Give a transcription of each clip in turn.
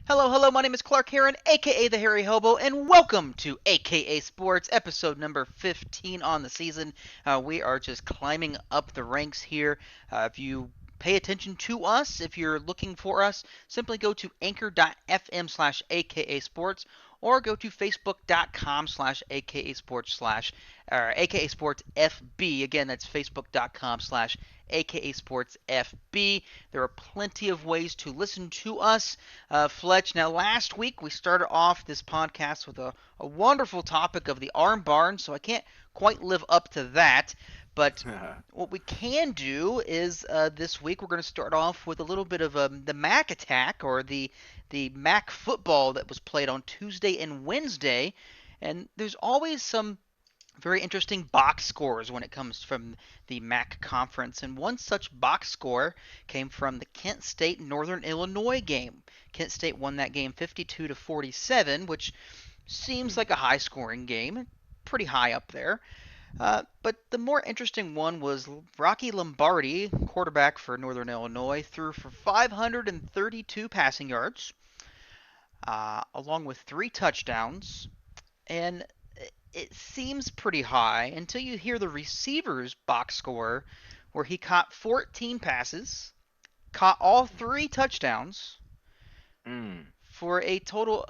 Hello, hello, my name is Clark Heron, aka the Hairy Hobo, and welcome to AKA Sports, episode number 15 on the season. We are just climbing up the ranks here. If you pay attention to us, if you're looking for us, simply go to anchor.fm slash AKA Sports or go to facebook.com slash AKA Sports slash or AKA Sports FB. Again, that's facebook.com slash AKA Sports FB. There are plenty of ways to listen to us. Fletch, now last week we started off this podcast with a wonderful topic of the arm barn, so I can't quite live up to that. But what we can do is this week we're going to start off with a little bit of the Mac attack or the Mac football that was played on Tuesday and Wednesday. And there's always some very interesting box scores when it comes from the MAC conference, and one such box score came from the Kent State Northern Illinois game. Kent State won that game 52 to 47, which seems like a high scoring game, pretty high up there. But the more interesting one was Rocky Lombardi, quarterback for Northern Illinois, threw for 532 passing yards, along with three touchdowns, and it seems pretty high until you hear the receiver's box score, where he caught 14 passes, caught all three touchdowns Mm, for a total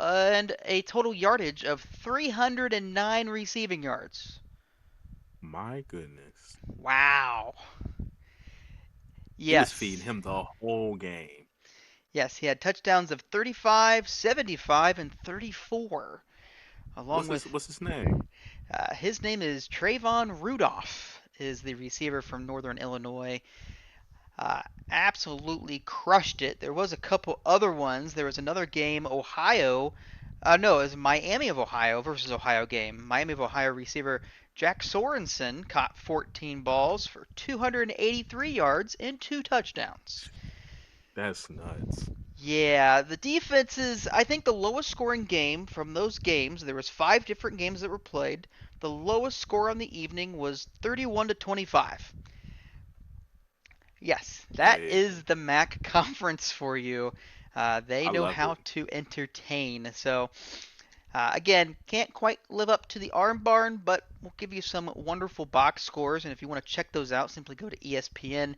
yardage of 309 receiving yards. my goodness. Wow. He was feeding Yes. him the whole game. Yes, he had touchdowns of 35, 75, and 34, along What's his with what's his name? his name is Trayvon Rudolph, is the receiver from Northern Illinois. uh, Absolutely crushed it. There was a couple other ones. There was another game, Ohio. No, it was Miami of Ohio versus Ohio game. Miami of Ohio receiver Jack Sorensen caught 14 balls for 283 yards and two touchdowns. That's nuts. Yeah, the defenses. I think the lowest scoring game from those games. There was five different games that were played. The lowest score on the evening was 31 to 25. Yes, that Hey, is the MAC conference for you. They I know love how it. to entertain. So, again, can't quite live up to the arm barn, but we'll give you some wonderful box scores. And if you want to check those out, simply go to ESPN,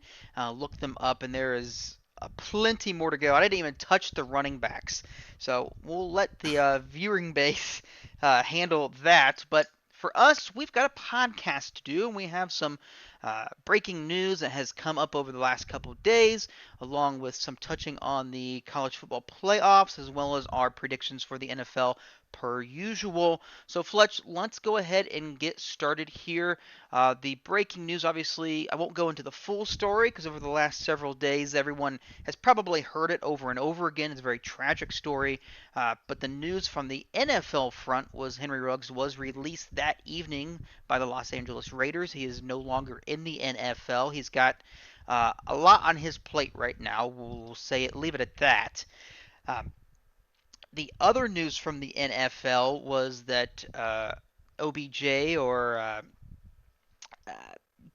look them up, and there is plenty more to go. I didn't even touch the running backs. So, we'll let the viewing base handle that. But for us, we've got a podcast to do, and we have some breaking news that has come up over the last couple of days, along with some touching on the college football playoffs, as well as our predictions for the NFL per usual. So, Fletch, let's go ahead and get started here. The breaking news, obviously, I won't go into the full story because over the last several days, everyone has probably heard it over and over again. It's a very tragic story. But the news from the NFL front was Henry Ruggs was released that evening by the Los Angeles Raiders. He is no longer in the NFL. He's got a lot on his plate right now. We'll say it, leave it at that. Um, the other news from the NFL was that OBJ uh,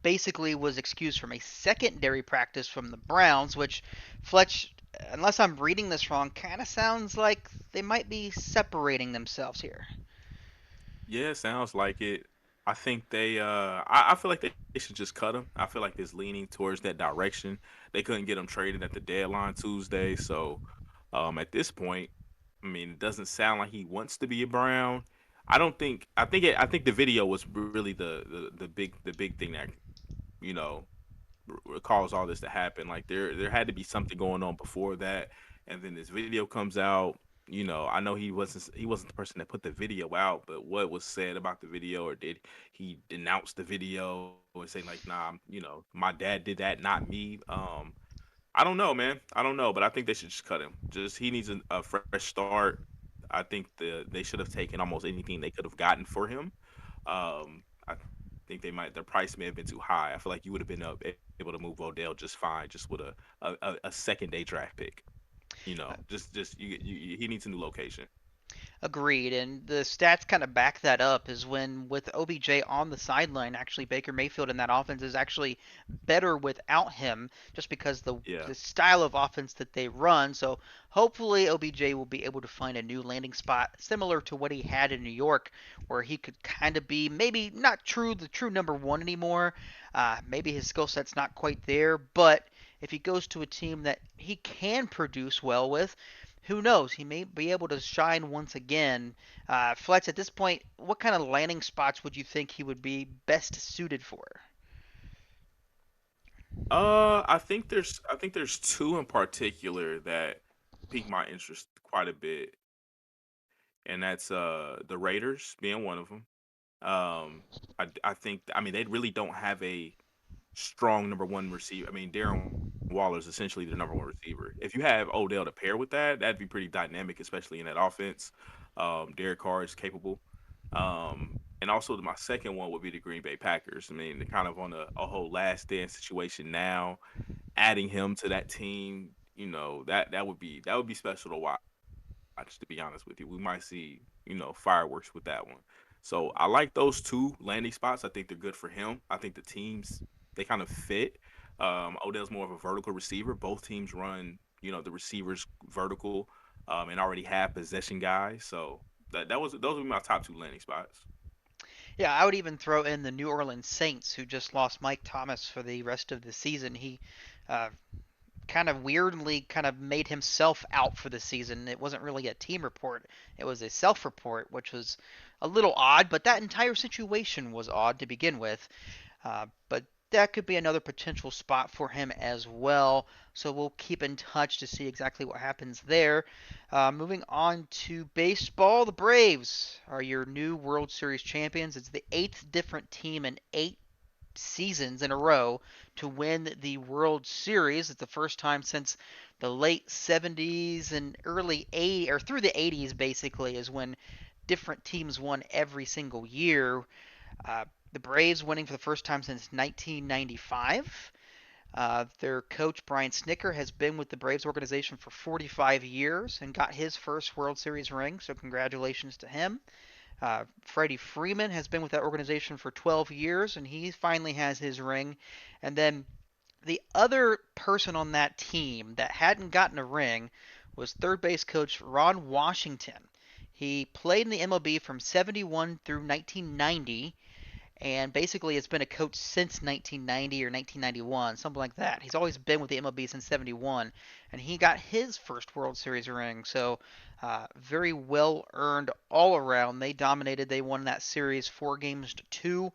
basically was excused from a secondary practice from the Browns, which Fletch, unless I'm reading this wrong, kind of sounds like they might be separating themselves here. Yeah, sounds like it. I think I feel like they should just cut him. I feel like it's leaning towards that direction. They couldn't get him traded at the deadline Tuesday, so at this point, I mean, it doesn't sound like he wants to be a Brown. I think the video was really the big thing that you know caused all this to happen. Like there had to be something going on before that, and then this video comes out. I know he wasn't the person that put the video out, but what was said about the video, or did he denounce the video and say like, nah, my dad did that, not me. I don't know, man. I don't know, but I think they should just cut him. Just he needs a fresh start. I think they should have taken almost anything they could have gotten for him. I think their price may have been too high. I feel like you would have been able to move Odell just fine, just with a second day draft pick. Just he needs a new location. Agreed, and the stats kind of back that up. Is when with OBJ on the sideline, actually Baker Mayfield in that offense is actually better without him, just because the Yeah. style of offense that they run. So hopefully OBJ will be able to find a new landing spot similar to what he had in New York, where he could kind of be maybe not the true number one anymore. Maybe his skill set's not quite there, but if he goes to a team that he can produce well with, who knows? He may be able to shine once again. Fletch, at this point, what kind of landing spots would you think he would be best suited for? I think there's two in particular that pique my interest quite a bit, and that's the Raiders being one of them. I think I mean they really don't have a strong number one receiver. I mean, Darren Waller is essentially their number one receiver. If you have Odell to pair with that, that'd be pretty dynamic, especially in that offense. Derek Carr is capable. And also my second one would be the Green Bay Packers. I mean, they're kind of on a whole last dance situation now. Adding him to that team, that would be special to watch. To be honest with you, we might see fireworks with that one. So I like those two landing spots. I think they're good for him. I think the teams they kind of fit. Odell's more of a vertical receiver. Both teams run the receivers vertical, and already have possession guys. So those would be my top two landing spots. Yeah, I would even throw in the New Orleans Saints, who just lost Mike Thomas for the rest of the season. He uh, kind of weirdly kind of made himself out for the season. It wasn't really a team report, it was a self report, which was a little odd, but that entire situation was odd to begin with. But that could be another potential spot for him as well. So we'll keep in touch to see exactly what happens there. Moving on to baseball, the Braves are your new World Series champions. It's the eighth different team in 8 seasons in a row to win the World Series. It's the first time since the late 70s and early 80s, or through the 80s basically, is when different teams won every single year. Uh, the Braves winning for the first time since 1995. Their coach, Brian Snicker, has been with the Braves organization for 45 years and got his first World Series ring, so congratulations to him. Freddie Freeman has been with that organization for 12 years, and he finally has his ring. And then the other person on that team that hadn't gotten a ring was third base coach Ron Washington. He played in the MLB from 71 through 1990, and basically it's been a coach since 1990 or 1991, something like that. He's always been with the MLB since 71, and he got his first World Series ring. So very well earned all around. They dominated. They won that series 4 games to two.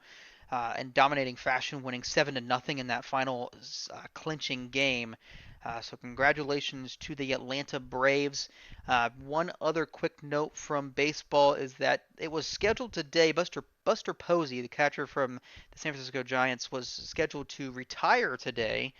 In dominating fashion, winning 7-0 in that final clinching game. So congratulations to the Atlanta Braves. One other quick note from baseball is that it was scheduled today. Buster Posey, the catcher from the San Francisco Giants, was scheduled to retire today.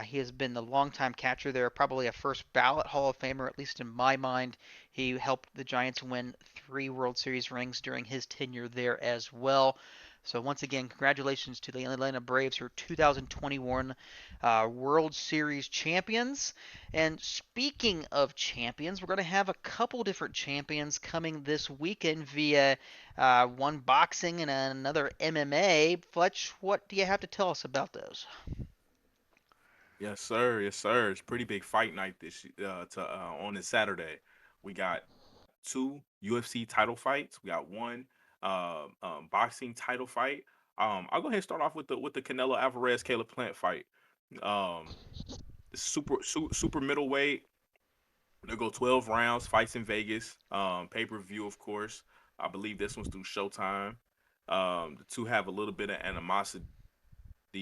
He has been the longtime catcher there, probably a first ballot Hall of Famer, at least in my mind. He helped the Giants win 3 World Series rings during his tenure there as well. So once again, congratulations to the Atlanta Braves, who are 2021 World Series champions. And speaking of champions, we're going to have a couple different champions coming this weekend via one boxing and another MMA. Fletch, what do you have to tell us about those? Yes, sir. Yes, sir. It's a pretty big fight night to on this Saturday. We got two UFC title fights. We got one boxing title fight. I'll go ahead and start off with the Canelo Alvarez Caleb Plant fight. Um, super middleweight. They'll go 12 rounds. Fights in Vegas. Pay per view, of course. I believe this one's through Showtime. The two have a little bit of animosity.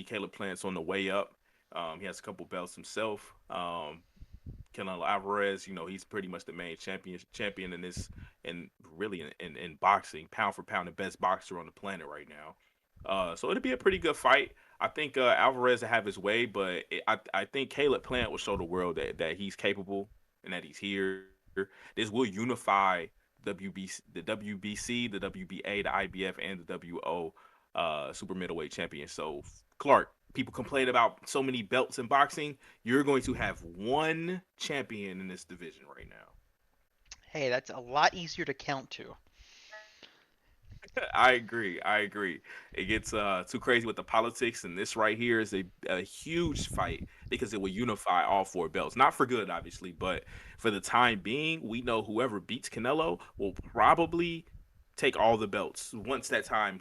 Caleb Plant's on the way up. He has a couple belts himself. Canelo Alvarez, he's pretty much the main champion in this, and really in boxing, pound for pound, the best boxer on the planet right now. So it'll be a pretty good fight. I think Alvarez will have his way, but I think Caleb Plant will show the world that he's capable and that he's here. This will unify the WBC, the WBA, the IBF, and the WO super middleweight champion. So Clark, people complain about so many belts in boxing. You're going to have one champion in this division right now. Hey, that's a lot easier to count to. I agree. I agree. It gets too crazy with the politics, and this right here is a huge fight because it will unify all four belts. Not for good, obviously, but for the time being, we know whoever beats Canelo will probably take all the belts once that time,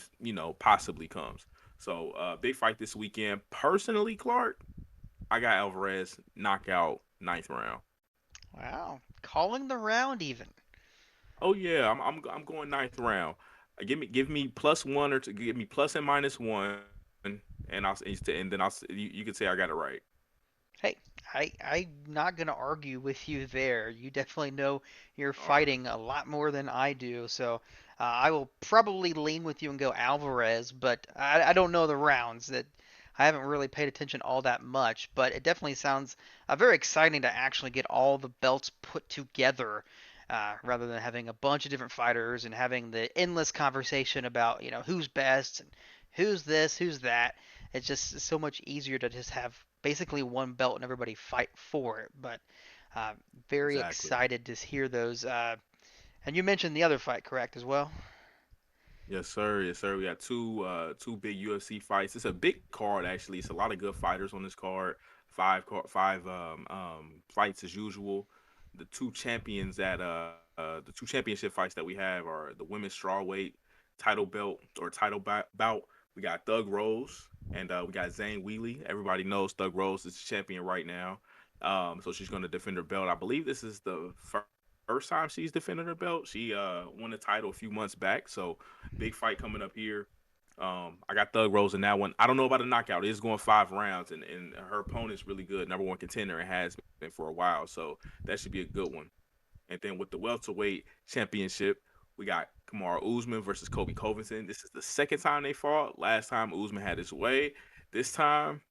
possibly comes. So, big fight this weekend. Personally, Clark, I got Alvarez knockout ninth round. Wow, calling the round even. Oh yeah, I'm going ninth round. Give me plus one or give me plus and minus one, and then you can say I got it right. Hey, I'm not gonna argue with you there. You definitely know you're All right, fighting a lot more than I do, so I will probably lean with you and go Alvarez, but I don't know the rounds. That I haven't really paid attention all that much, but it definitely sounds very exciting to actually get all the belts put together, rather than having a bunch of different fighters and having the endless conversation about who's best and who's this, who's that. It's just so much easier to just have basically one belt and everybody fight for it. But uh, very exactly. excited to hear those. And you mentioned the other fight, correct, as well? Yes, sir. Yes, sir. We got two big UFC fights. It's a big card actually. It's a lot of good fighters on this card. Five fights as usual. The two championship fights that we have are the women's strawweight title belt or bout. We got Thug Rose and we got Zane Wheatley. Everybody knows Thug Rose is champion right now. So she's going to defend her belt. I believe this is the first time she's defended her belt. She won the title a few months back. So big fight coming up here. I got Thug Rose in that one. I don't know about a knockout. It is going 5 rounds, and her opponent's really good, number one contender, and has been for a while. So that should be a good one. And then with the welterweight championship, we got Kamara Uzman versus Kovinson. This is the second time they fought. Last time Uzman had his way. This time,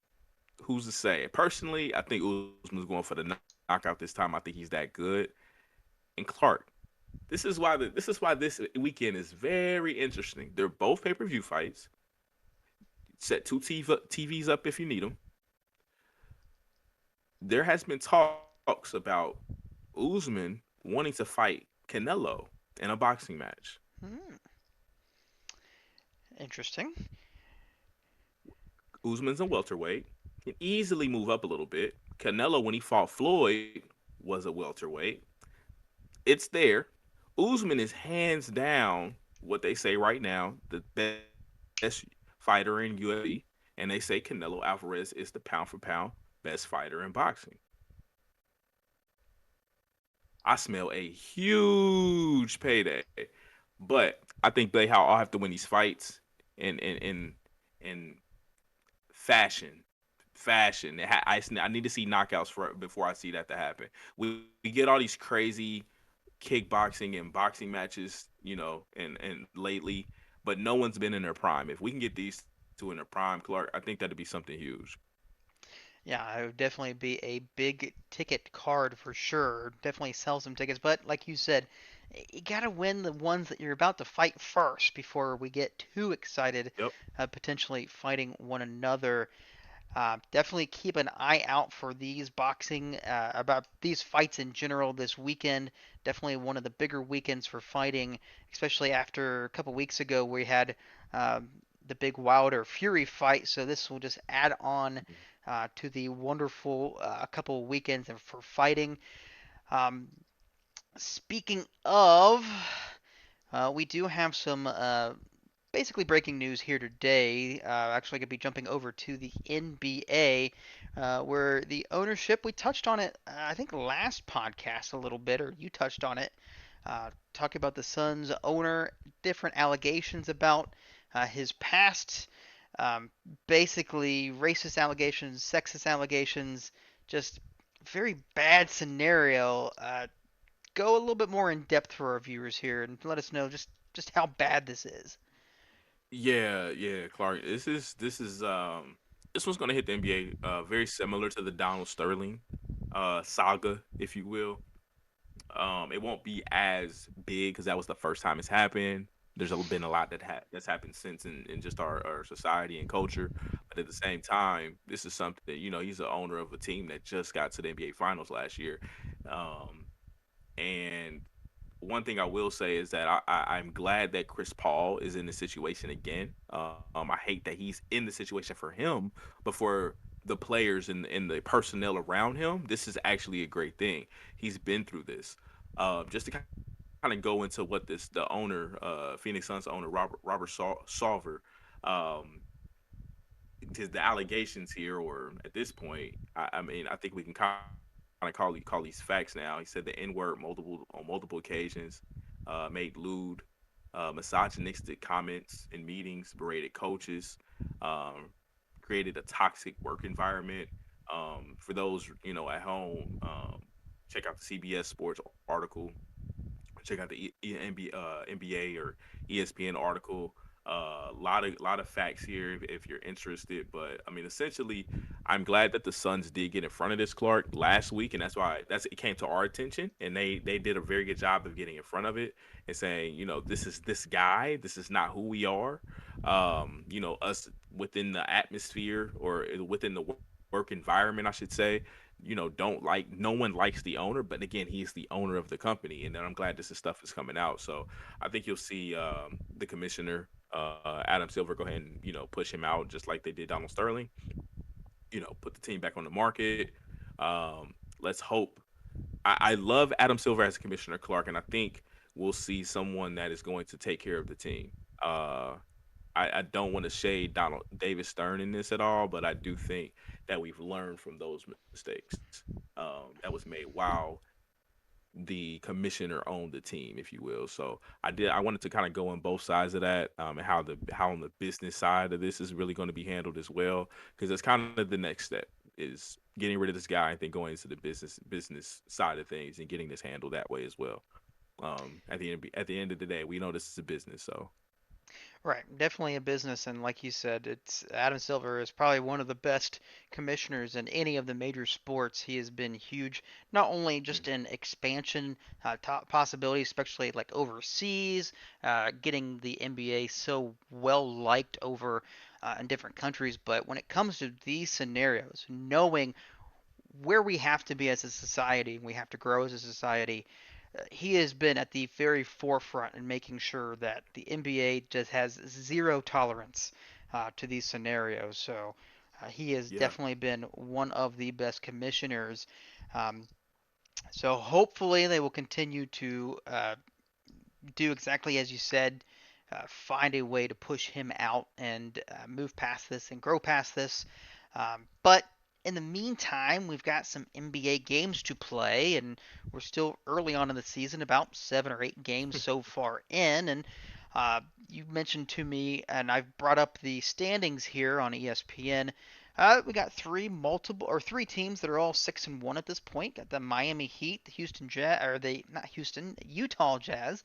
who's to say? Personally, I think Uzman's going for the knockout this time. I think he's that good. And Clark, this weekend is very interesting. They're both pay-per-view fights. Set two TVs up if you need them. There has been talks about Uzman wanting to fight Canelo in a boxing match. Hmm, interesting. Uzman's a welterweight, can easily move up a little bit. Canelo, when he fought Floyd, was a welterweight. It's there. Uzman is hands down what they say right now the best fighter in UFC, and they say Canelo Alvarez is the pound for pound best fighter in boxing. I smell a huge payday, but I think they all have to win these fights in fashion. Fashion. I need to see knockouts before I see that to happen. We get all these crazy kickboxing and boxing matches, and lately, but no one's been in their prime. If we can get these two in their prime, Clark, I think that'd be something huge. Yeah, it would definitely be a big ticket card for sure. Definitely sell some tickets, but like you said, you gotta win the ones that you're about to fight first before we get too excited, Yep. potentially fighting one another. Definitely keep an eye out for these boxing, about these fights in general this weekend. Definitely one of the bigger weekends for fighting, especially after a couple weeks ago we had um, the big Wilder Fury fight. So this will just add on to the wonderful couple of weekends for fighting. Um, Speaking of, we do have some basically breaking news here today. Actually, going to be jumping over to the NBA, where the ownership, we touched on it, I think, last podcast a little bit, or you touched on it. Talking about the Suns owner, different allegations about his past, um, basically racist allegations, sexist allegations, just very bad scenario. Go a little bit more in depth for our viewers here and let us know just how bad this is. Yeah, yeah, Clark. This one's gonna hit the NBA very similar to the Donald Sterling saga, if you will. It won't be as big because that was the first time it's happened. Been a lot that's happened since in just our society and culture. But at the same time, this is something, he's the owner of a team that just got to the NBA Finals last year. And one thing I will say is that I'm glad that Chris Paul is in the situation again. I hate that he's in the situation for him, but for the players and the personnel around him, this is actually a great thing. He's been through this. Just to kind of go into what the owner, Phoenix Suns owner Robert Salver, um, the allegations here, or at this point, I mean, I think we can kind of call these facts now. He said the N word multiple occasions, made lewd, misogynistic comments in meetings, berated coaches, um, created a toxic work environment. For those at home, check out the CBS Sports article. Check out the NBA or ESPN article. Lot of facts here if you're interested. But I mean, essentially, I'm glad that the Suns did get in front of this, Clark, last week, and that's it came to our attention, and they did a very good job of getting in front of it and saying, this is this guy, this is not who we are. Us within the atmosphere or within the work environment, I should say, don't like no one likes the owner, but again, he's the owner of the company, and then I'm glad this stuff is coming out. So I think you'll see the commissioner, Adam Silver, go ahead and push him out just like they did Donald Sterling. Put the team back on the market. Let's hope. I love Adam Silver as a commissioner, Clark, and I think we'll see someone that is going to take care of the team. Uh, I don't want to shade Donald Davis Stern in this at all, but I do think that we've learned from those mistakes that was made while the commissioner owned the team, if you will. So I wanted to kind of go on both sides of that, and how on the business side of this is really going to be handled as well, because it's kind of the next step is getting rid of this guy and then going into the business side of things and getting this handled that way as well. At the end of the day, we know this is a business, so Right, definitely a business, and like you said, it's Adam Silver is probably one of the best commissioners in any of the major sports. He has been huge, not only mm, just in expansion top possibilities, especially like overseas, getting the NBA so well liked over in different countries, but when it comes to these scenarios, knowing where we have to be as a society, we have to grow as a society, he has been at the very forefront in making sure that the NBA just has zero tolerance to these scenarios. So he has yeah, definitely been one of the best commissioners. Um, so hopefully they will continue to do exactly as you said. Find a way to push him out and move past this and grow past this. But in the meantime, we've got some NBA games to play, and we're still early on in the season, about 7 or 8 games so far in. And uh, you mentioned to me, and I've brought up the standings here on ESPN. We got three teams that are all 6-1 at this point. Got the Miami Heat, the Houston Jazz, or the not Houston, Utah Jazz.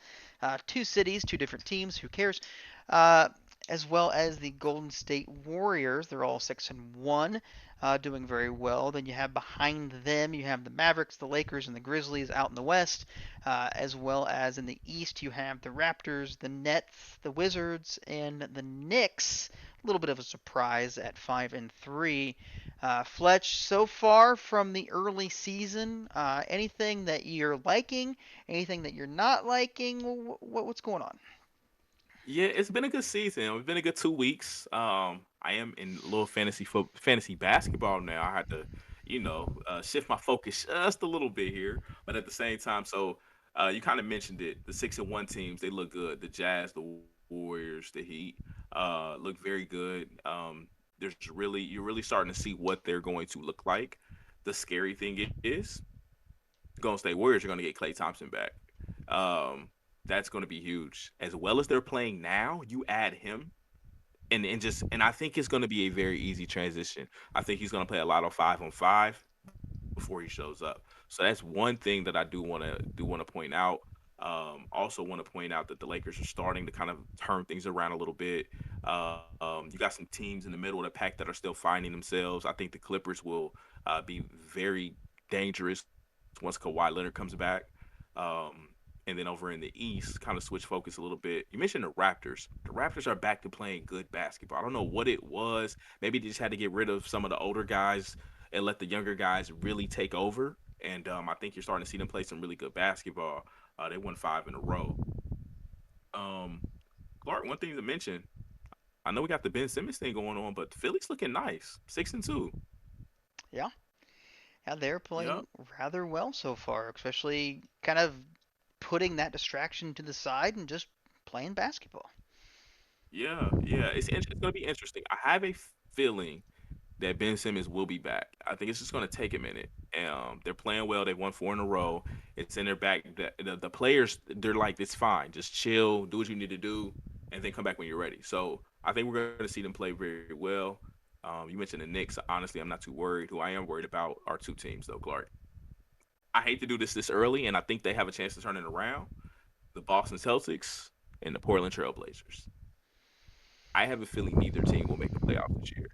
Two cities, two different teams. Who cares? Uh, as well as the Golden State Warriors. They're all 6-1, doing very well. Then you have behind them, you have the Mavericks, the Lakers, and the Grizzlies out in the West, as well as in the East, you have the Raptors, the Nets, the Wizards, and the Knicks. A little bit of a surprise at 5-3. Fletch, so far from the early season, anything that you're liking, anything that you're not liking? What's going on? yeah. It's been a good season. It's been a good 2 weeks. I am in a little fantasy basketball now. I had to, shift my focus just a little bit here, but at the same time, so you kind of mentioned it. The 6-1 teams, they look good. The Jazz, the Warriors, the Heat, look very good. You're really starting to see what they're going to look like. The scary thing is, Golden State Warriors are going to get Klay Thompson back. Um, that's going to be huge. As well as they're playing now, you add him, and I think it's going to be a very easy transition. I think he's going to play a lot of 5-on-5 before he shows up. So that's one thing that I do want to point out. Also want to point out that the Lakers are starting to kind of turn things around a little bit. You got some teams in the middle of the pack that are still finding themselves. I think the Clippers will be very dangerous once Kawhi Leonard comes back. Um, and then over in the East, kind of switch focus a little bit. You mentioned the Raptors. The Raptors are back to playing good basketball. I don't know what it was. Maybe they just had to get rid of some of the older guys and let the younger guys really take over and I think you're starting to see them play some really good basketball. They won 5 in a row. Um, Clark, one thing to mention, I know we got the Ben Simmons thing going on, but Philly's looking nice, 6-2. Yeah, yeah, they're Yep. playing rather well so far, especially kind of putting that distraction to the side and just playing basketball. Yeah, yeah. It's gonna be interesting. I have a feeling that Ben Simmons will be back. I think it's just going to take a minute. They're playing well. They've won 4 in a row. It's in their back. The players, they're like, it's fine. Just chill, do what you need to do, and then come back when you're ready. So I think we're going to see them play very well. You mentioned the Knicks. Honestly, I'm not too worried. Who I am worried about are two teams, though, Clark. I hate to do this early, and I think they have a chance to turn it around. The Boston Celtics and the Portland Trailblazers. I have a feeling neither team will make the playoffs this year.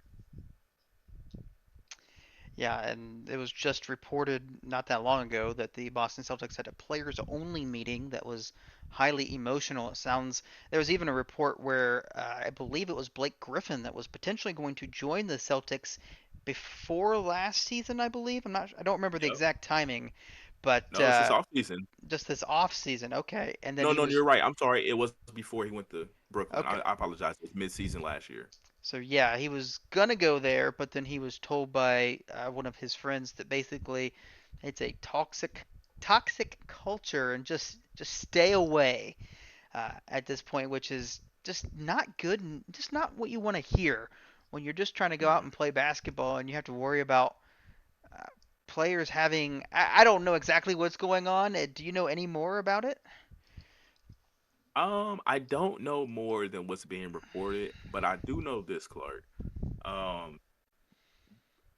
Yeah, and it was just reported not that long ago that the Boston Celtics had a players only meeting that was highly emotional. It sounds there was even a report where I believe it was Blake Griffin that was potentially going to join the Celtics before last season, I believe. I don't remember the Yep. exact timing, but No, it's this offseason. just this off season. Okay, and then No, he no, was you're right. I'm sorry. It was before he went to Brooklyn. okay. I apologize. It was mid-season last year. So yeah, he was gonna go there, but then he was told by one of his friends that basically it's a toxic culture and just stay away at this point, which is just not good and just not what you want to hear when you're just trying to go out Yeah. and play basketball and you have to worry about uh, players having. I don't know exactly what's going on. Do you know any more about it? I don't know more than what's being reported, but I do know this, Clark. Um,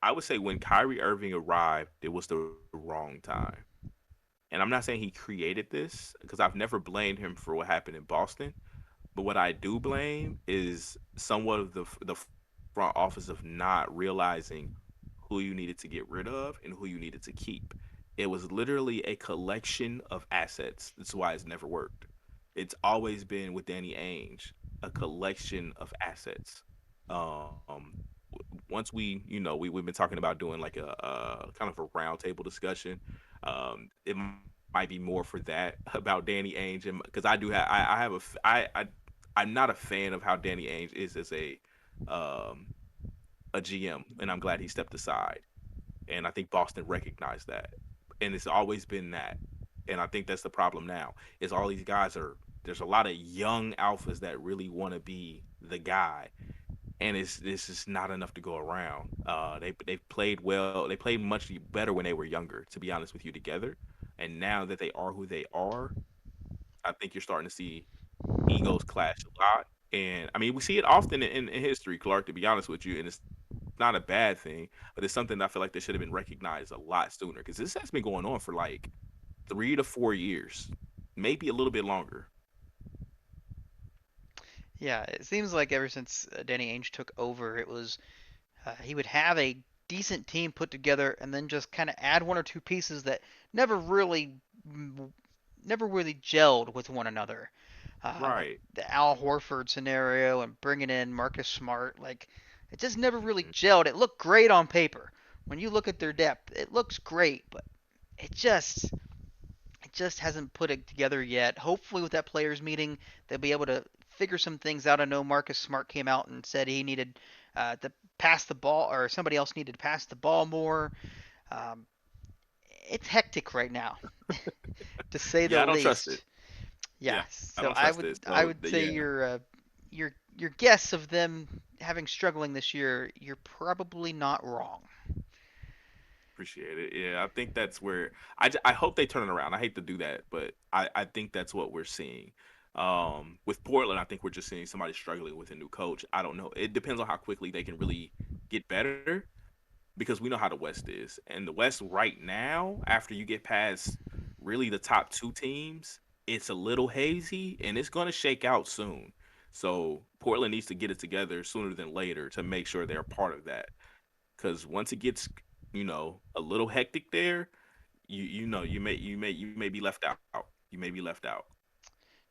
I would say when Kyrie Irving arrived, it was the wrong time. And I'm not saying he created this because I've never blamed him for what happened in Boston. But what I do blame is somewhat of the front office of not realizing who you needed to get rid of and who you needed to keep. It was literally a collection of assets. That's why it's never worked. It's always been with Danny Ainge a collection of assets. Um, Once we've been talking about doing like a kind of a roundtable discussion. It might be more for that about Danny Ainge, and because I have I'm not a fan of how Danny Ainge is as um, a GM, and I'm glad he stepped aside. And I think Boston recognized that, and it's always been that. And I think that's the problem now. Is all these guys are there's a lot of young alphas that really want to be the guy, and it's just not enough to go around. They've played well. They played much better when they were younger, to be honest with you, together. And now that they are who they are, I think you're starting to see egos clash a lot. And I mean, we see it often in history, Clark, to be honest with you. And it's not a bad thing, but it's something that I feel like they should have been recognized a lot sooner because this has been going on for like 3 to 4 years, maybe a little bit longer. Yeah, it seems like ever since Danny Ainge took over, it was he would have a decent team put together and then just kind of add one or two pieces that never really never really gelled with one another. Like Right. the Al Horford scenario and bringing in Marcus Smart, like it just never really Mhm. gelled. It looked great on paper. When you look at their depth, it looks great, but it just it just hasn't put it together yet. Hopefully, with that players meeting, they'll be able to figure some things out. I know Marcus Smart came out and said he needed to pass the ball, or somebody else needed to pass the ball more. Um, it's hectic right now, to say the Yeah, I don't trust it. least. Yeah, Yeah, I so don't trust it. I So would say yeah, your guess of them having struggling this year, you're probably not wrong. appreciate it. Yeah, I think that's where I hope they turn it around. I hate to do that, but I think that's what we're seeing. With Portland, I think we're just seeing somebody struggling with a new coach. I don't know. It depends on how quickly they can really get better because we know how the West is. And the West right now, after you get past really the top two teams, it's a little hazy and it's going to shake out soon. So Portland needs to get it together sooner than later to make sure they're part of that. Because once it gets, a little hectic there, you may be left out. You may be left out.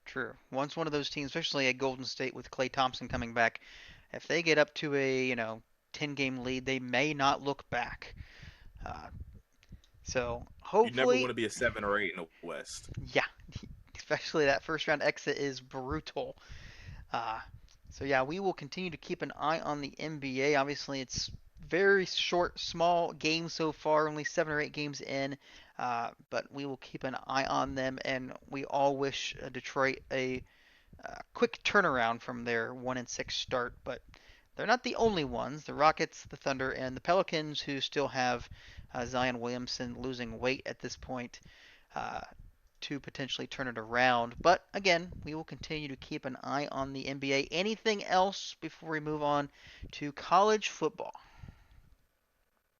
True. Once one of those teams, especially a Golden State with Clay Thompson coming back, if they get up to a 10 game lead, they may not look back. Uh, So You never want hopefully, to be a 7 or 8 in the West. yeah, especially that first round exit is brutal. Uh, so yeah, we will continue to keep an eye on the NBA. Obviously, it's very short, small games so far, only 7 or 8 games in. But we will keep an eye on them, and we all wish Detroit a quick turnaround from their 1-6 start. But they're not the only ones. The Rockets, the Thunder, and the Pelicans, who still have Zion Williamson losing weight at this point, uh, to potentially turn it around. But again, we will continue to keep an eye on the NBA. Anything else before we move on to college football?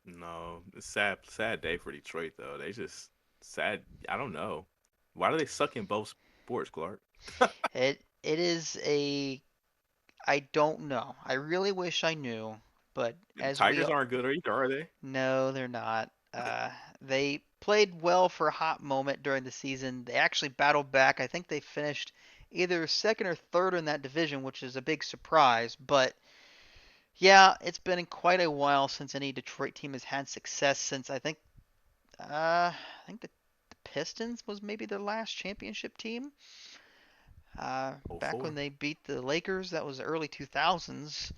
No, it's sad day for Detroit though. They just sad. I don't know. Why do they suck in both sports, Clark? It is a I don't know. I really wish I knew, but The as we Tigers aren't good either, are they? no, they're not. They played well for a hot moment during the season. They actually battled back. I think they finished either second or third in that division, which is a big surprise. But yeah, it's been quite a while since any Detroit team has had success since I think the Pistons was maybe their last championship team. Oh, Back when four. they beat the Lakers, that was the early 2000s.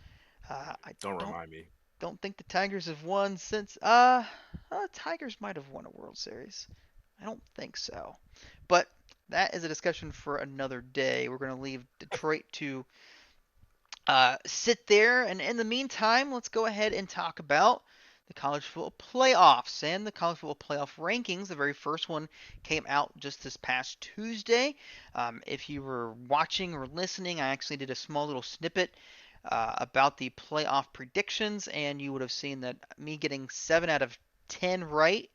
I Don't don't remind me. don't think the Tigers have won since. Tigers might have won a World Series. I don't think so. But that is a discussion for another day. We're going to leave Detroit to sit there. And in the meantime, let's go ahead and talk about the college football playoffs and the college football playoff rankings. The very first one came out just this past Tuesday. If you were watching or listening, I actually did a small little snippet about the playoff predictions, and you would have seen that me getting 7 out of 10 right,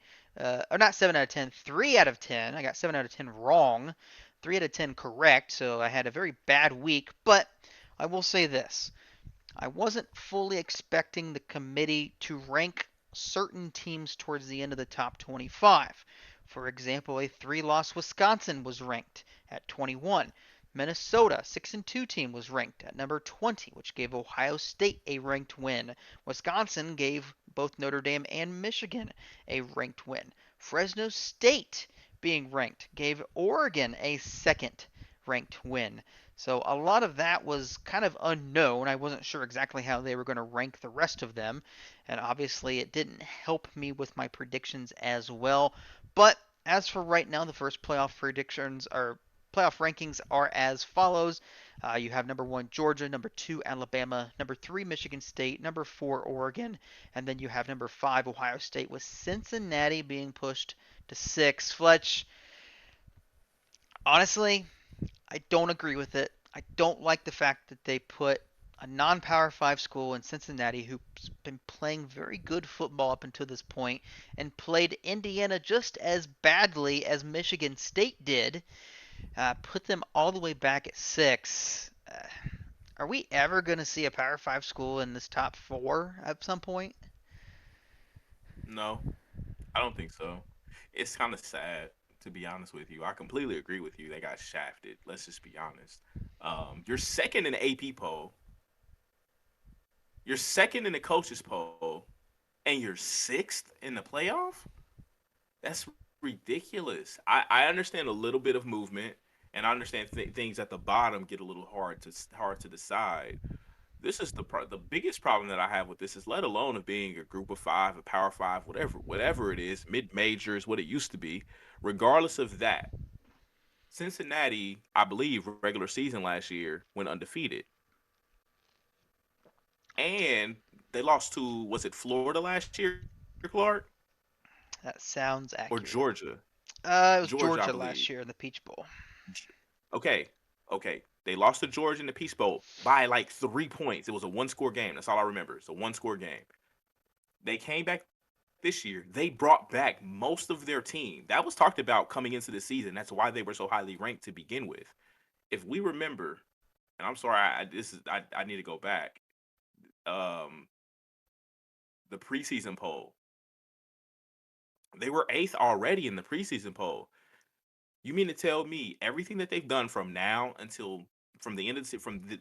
or not 7 out of 10, 3 out of 10. I got 7 out of 10 wrong, 3 out of 10 correct, so I had a very bad week, but I will say this. I wasn't fully expecting the committee to rank certain teams towards the end of the top 25. For example, a 3-loss Wisconsin was ranked at 21. Minnesota, 6 and 2 team was ranked at number 20, which gave Ohio State a ranked win. Wisconsin gave both Notre Dame and Michigan a ranked win. Fresno State being ranked gave Oregon a second ranked win. So a lot of that was kind of unknown. I wasn't sure exactly how they were going to rank the rest of them, and obviously it didn't help me with my predictions as well. But as for right now, the first playoff rankings are as follows. You have number 1 Georgia, number 2 Alabama, number 3 Michigan State, number 4 Oregon, and then you have number 5 Ohio State, with Cincinnati being pushed to 6. Fletch, honestly, I don't agree with it. I don't like the fact that they put a non-power 5 school in Cincinnati, who's been playing very good football up until this point, and played Indiana just as badly as Michigan State did, put them all the way back at 6. Are we ever going to see a power 5 school in this top 4 at some point? No, I don't think so. It's kind of sad to be honest with you. I completely agree with you. They got shafted. Let's just be honest. You're second in the AP poll. You're second in the coaches poll, and you're sixth in the playoff. That's ridiculous. I understand a little bit of movement, and I understand things at the bottom get a little hard to decide. This is the biggest problem that I have with this is let alone of being a group of five, a power five, whatever it is, mid majors, what it used to be. Regardless of that, Cincinnati, I believe, regular season last year went undefeated, and they lost to was it Florida last year, Clark, That sounds or accurate. Georgia? It was Georgia, I Georgia believe. last year in the Peach Bowl. Okay, okay. They lost to Georgia in the Peace Bowl by like 3 points. It was a one-score game. That's all I remember. It's a one-score game. They came back this year. They brought back most of their team. That was talked about coming into the season. That's why they were so highly ranked to begin with. If we remember, and I'm sorry, I need to go back. Um, the preseason poll. They were eighth already in the preseason poll. You mean to tell me everything that they've done from now until from the end of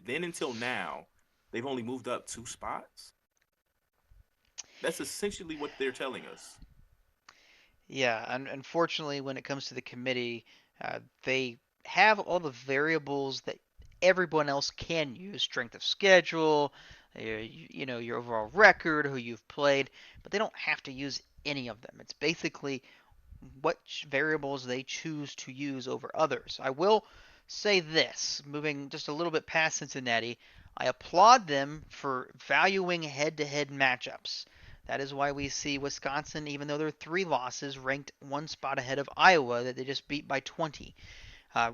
then until now, they've only moved up 2 spots? That's essentially what they're telling us. Yeah, and unfortunately, when it comes to the committee, they have all the variables that everyone else can use: strength of schedule, your overall record, who you've played, but they don't have to use any of them. It's basically what variables they choose to use over others. I will say this, moving just a little bit past Cincinnati, I applaud them for valuing head to head matchups. That is why we see Wisconsin, even though they're 3 losses, ranked one spot ahead of Iowa that they just beat by 20.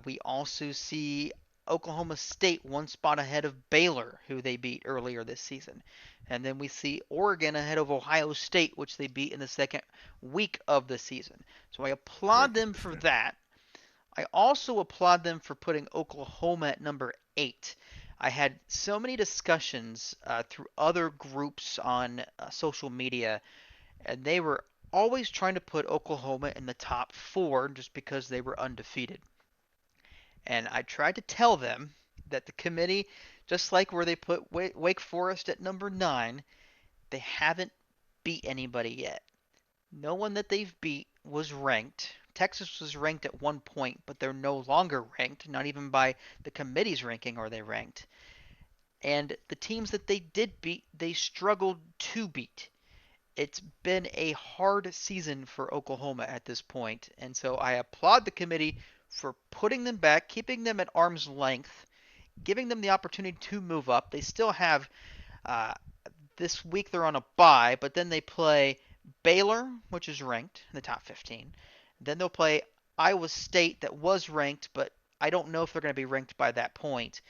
We also see Oklahoma State one spot ahead of Baylor, who they beat earlier this season. And then we see Oregon ahead of Ohio State, which they beat in the second week of the season. So I Very applaud them for consistent. that. I also applaud them for putting Oklahoma at number 8. I had so many discussions through other groups on social media, and they were always trying to put Oklahoma in the top 4 just because they were undefeated. And I tried to tell them that the committee, just like where they put Wake Forest at number 9, they haven't beat anybody yet. No one that they've beat was ranked. Texas was ranked at one point, but they're no longer ranked. Not even by the committee's ranking are they ranked. And the teams that they did beat, they struggled to beat. It's been a hard season for Oklahoma at this point, and so I applaud the committee for putting them back, keeping them at arm's length, giving them the opportunity to move up. They still have uh, this week they're on a bye, but then they play Baylor, which is ranked in the top 15. Then they'll play Iowa State, that was ranked, but I don't know if they're going to be ranked by that point.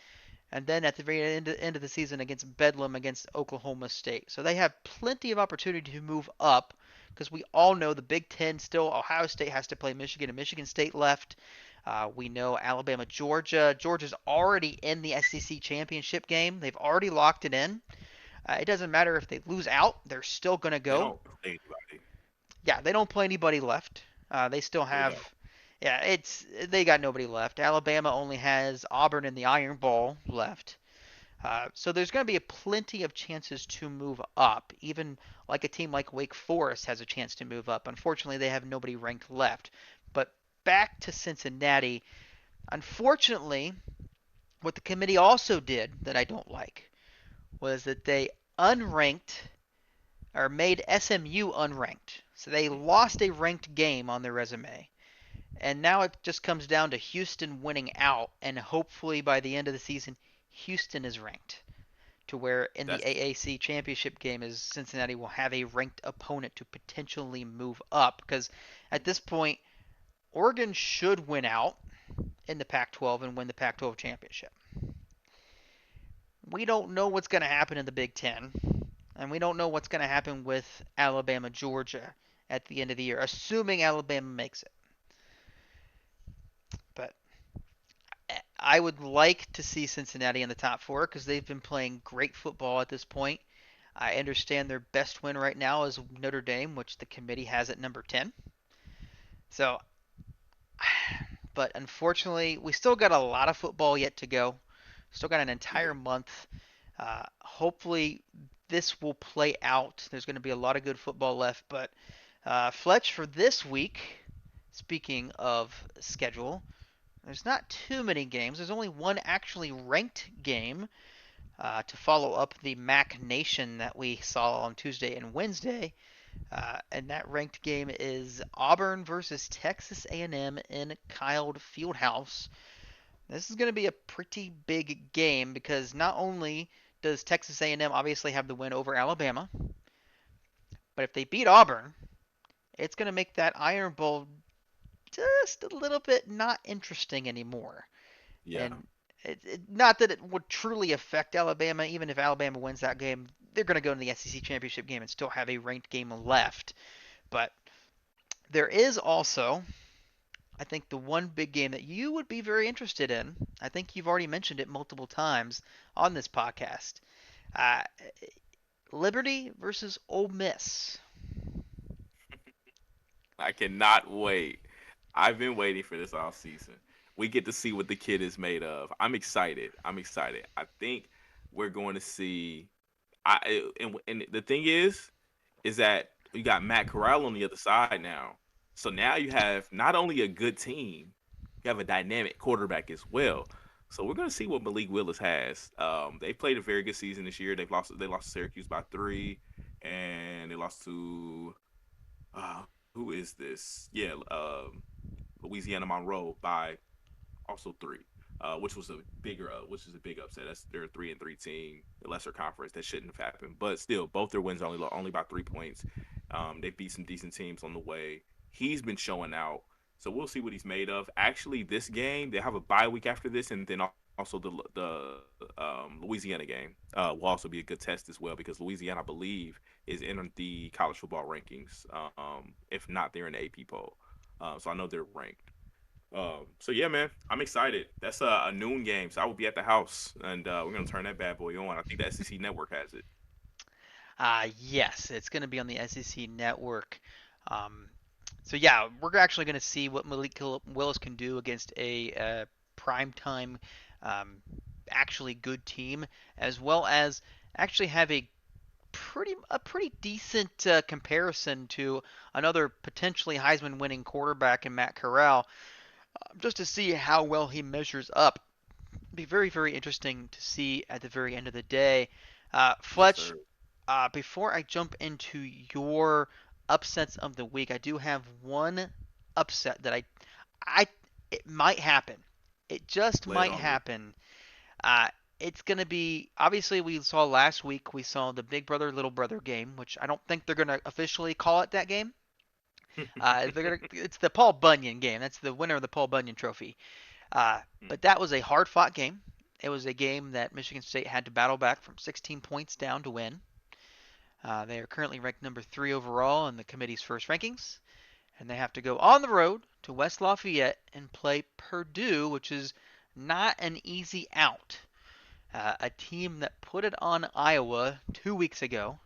And then at the very end of the season against Bedlam against Oklahoma State. So they have plenty of opportunity to move up because we all know the Big Ten still, Ohio State has to play Michigan and Michigan State left. We know Alabama, Georgia. Georgia's already in the SEC championship game. They've already locked it in. It doesn't matter if they lose out; they're still gonna They go. don't play anybody. Yeah, they don't play anybody left. They still They have. don't. Yeah, they got nobody left. Alabama only has Auburn and the Iron Bowl left. So there's going to be plenty of chances to move up. Even like a team like Wake Forest has a chance to move up. Unfortunately, they have nobody ranked left. But back to Cincinnati. Unfortunately, what the committee also did that I don't like was that they unranked or made SMU unranked. So they lost a ranked game on their resume. And now it just comes down to Houston winning out, and hopefully by the end of the season, Houston is ranked to where in the That's AAC championship game is Cincinnati will have a ranked opponent to potentially move up because at this point Oregon should win out in the Pac-12 and win the Pac-12 championship. We don't know what's going to happen in the Big 10, and we don't know what's going to happen with Alabama, Georgia at the end of the year, assuming Alabama makes it. But I would like to see Cincinnati in the top 4 because they've been playing great football at this point. I understand their best win right now is Notre Dame, which the committee has at number 10. So, but unfortunately, we still got a lot of football yet to go. Still got an we do. entire month. Hopefully, this will play out. There's going to be a lot of good football left. But Fletch, for this week, speaking of schedule, there's not too many games. There's only one actually ranked game to follow up the Mac Nation that we saw on Tuesday and Wednesday. And that ranked game is Auburn versus Texas A&M in Kyle Fieldhouse. This is going to be a pretty big game because not only does Texas A&M obviously have the win over Alabama, but if they beat Auburn, it's going to make that Iron Bowl just a little bit not interesting anymore. Yeah. And not that it would truly affect Alabama, even if Alabama wins that game, they're going to go into the SEC championship game and still have a ranked game left. But there is also, I think, the one big game that you would be very interested in. I think you've already mentioned it multiple times on this podcast. Uh, Liberty versus Ole Miss. I cannot wait. I've been waiting for this all season. We get to see what the kid is made of. I'm excited. I'm excited. I think we're going to see. And the thing is that you got Matt Corral on the other side now. So now you have not only a good team, you have a dynamic quarterback as well. So we're gonna see what Malik Willis has. They played a very good season this year. They lost to Syracuse by 3, and they lost to who is this? Yeah, Louisiana Monroe by also 3, which is a big upset. That's they're a 3-3 team, the lesser conference. That shouldn't have happened, but still, both their wins only by 3 points. They beat some decent teams on the way. He's been showing out, so we'll see what he's made of. Actually, this game they have a bye week after this, and then also the Louisiana game will also be a good test as well because Louisiana, I believe, is in the college football rankings. If not, they're in the AP poll. So I know they're ranked. So yeah, man, I'm excited. That's a noon game, so I will be at the house, and we're gonna turn that bad boy on. I think the SEC network has it. Yes, it's going to be on the SEC network. Um, so yeah, we're actually going to see what Malik Willis can do against a primetime, um, actually good team, as well as actually have a pretty decent comparison to another potentially Heisman winning quarterback in Matt Corral, just to see how well he measures up. It'd be very, very interesting to see at the very end of the day. Yes, Fletch, sir. before I jump into your upsets of the week, I do have one upset that I, it might happen. It just Lay it might on me. happen. Uh, it's gonna be obviously we saw last week. We saw the Big Brother Little Brother game, which I don't think they're gonna officially call it that game. It's the Paul Bunyan game. That's the winner of the Paul Bunyan Trophy. But that was a hard fought game. It was a game that Michigan State had to battle back from 16 points down to win. They are currently ranked number 3 overall in the committee's first rankings, and they have to go on the road to West Lafayette and play Purdue, which is not an easy out. A team that put it on Iowa 2 weeks ago.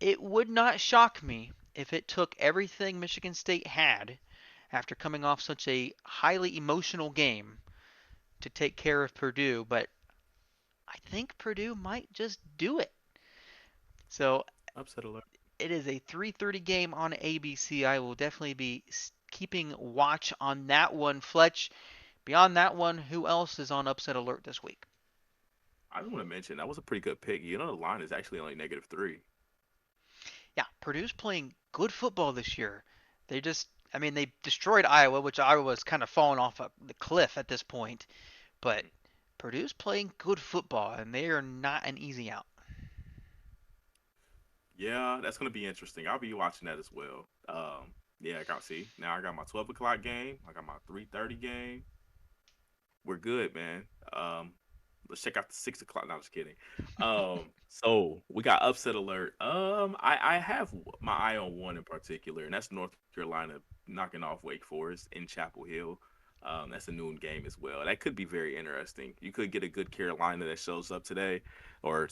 It would not shock me if it took everything Michigan State had after coming off such a highly emotional game to take care of Purdue, but I think Purdue might just do it. So Upset alert. it is a 3:30 game on ABC. I will definitely be keeping watch on that one. Fletch, beyond that one, who else is on upset alert this week? I just want to mention that was a pretty good pick. You know, the line is actually only -3. Yeah, Purdue's playing good football this year. I mean, they destroyed Iowa, which Iowa's kind of fallen off the cliff at this point, but Purdue's playing good football, and they are not an easy out. Yeah, that's gonna be interesting. I'll be watching that as well. Yeah, I got see now. I got my 12 o'clock game. I got my 3:30 game. We're good, man. Let's check out the 6 o'clock. No, I'm just kidding. So we got upset alert. I have my eye on one in particular, and that's North Carolina knocking off Wake Forest in Chapel Hill. That's a noon game as well. That could be very interesting. You could get a good Carolina that shows up today or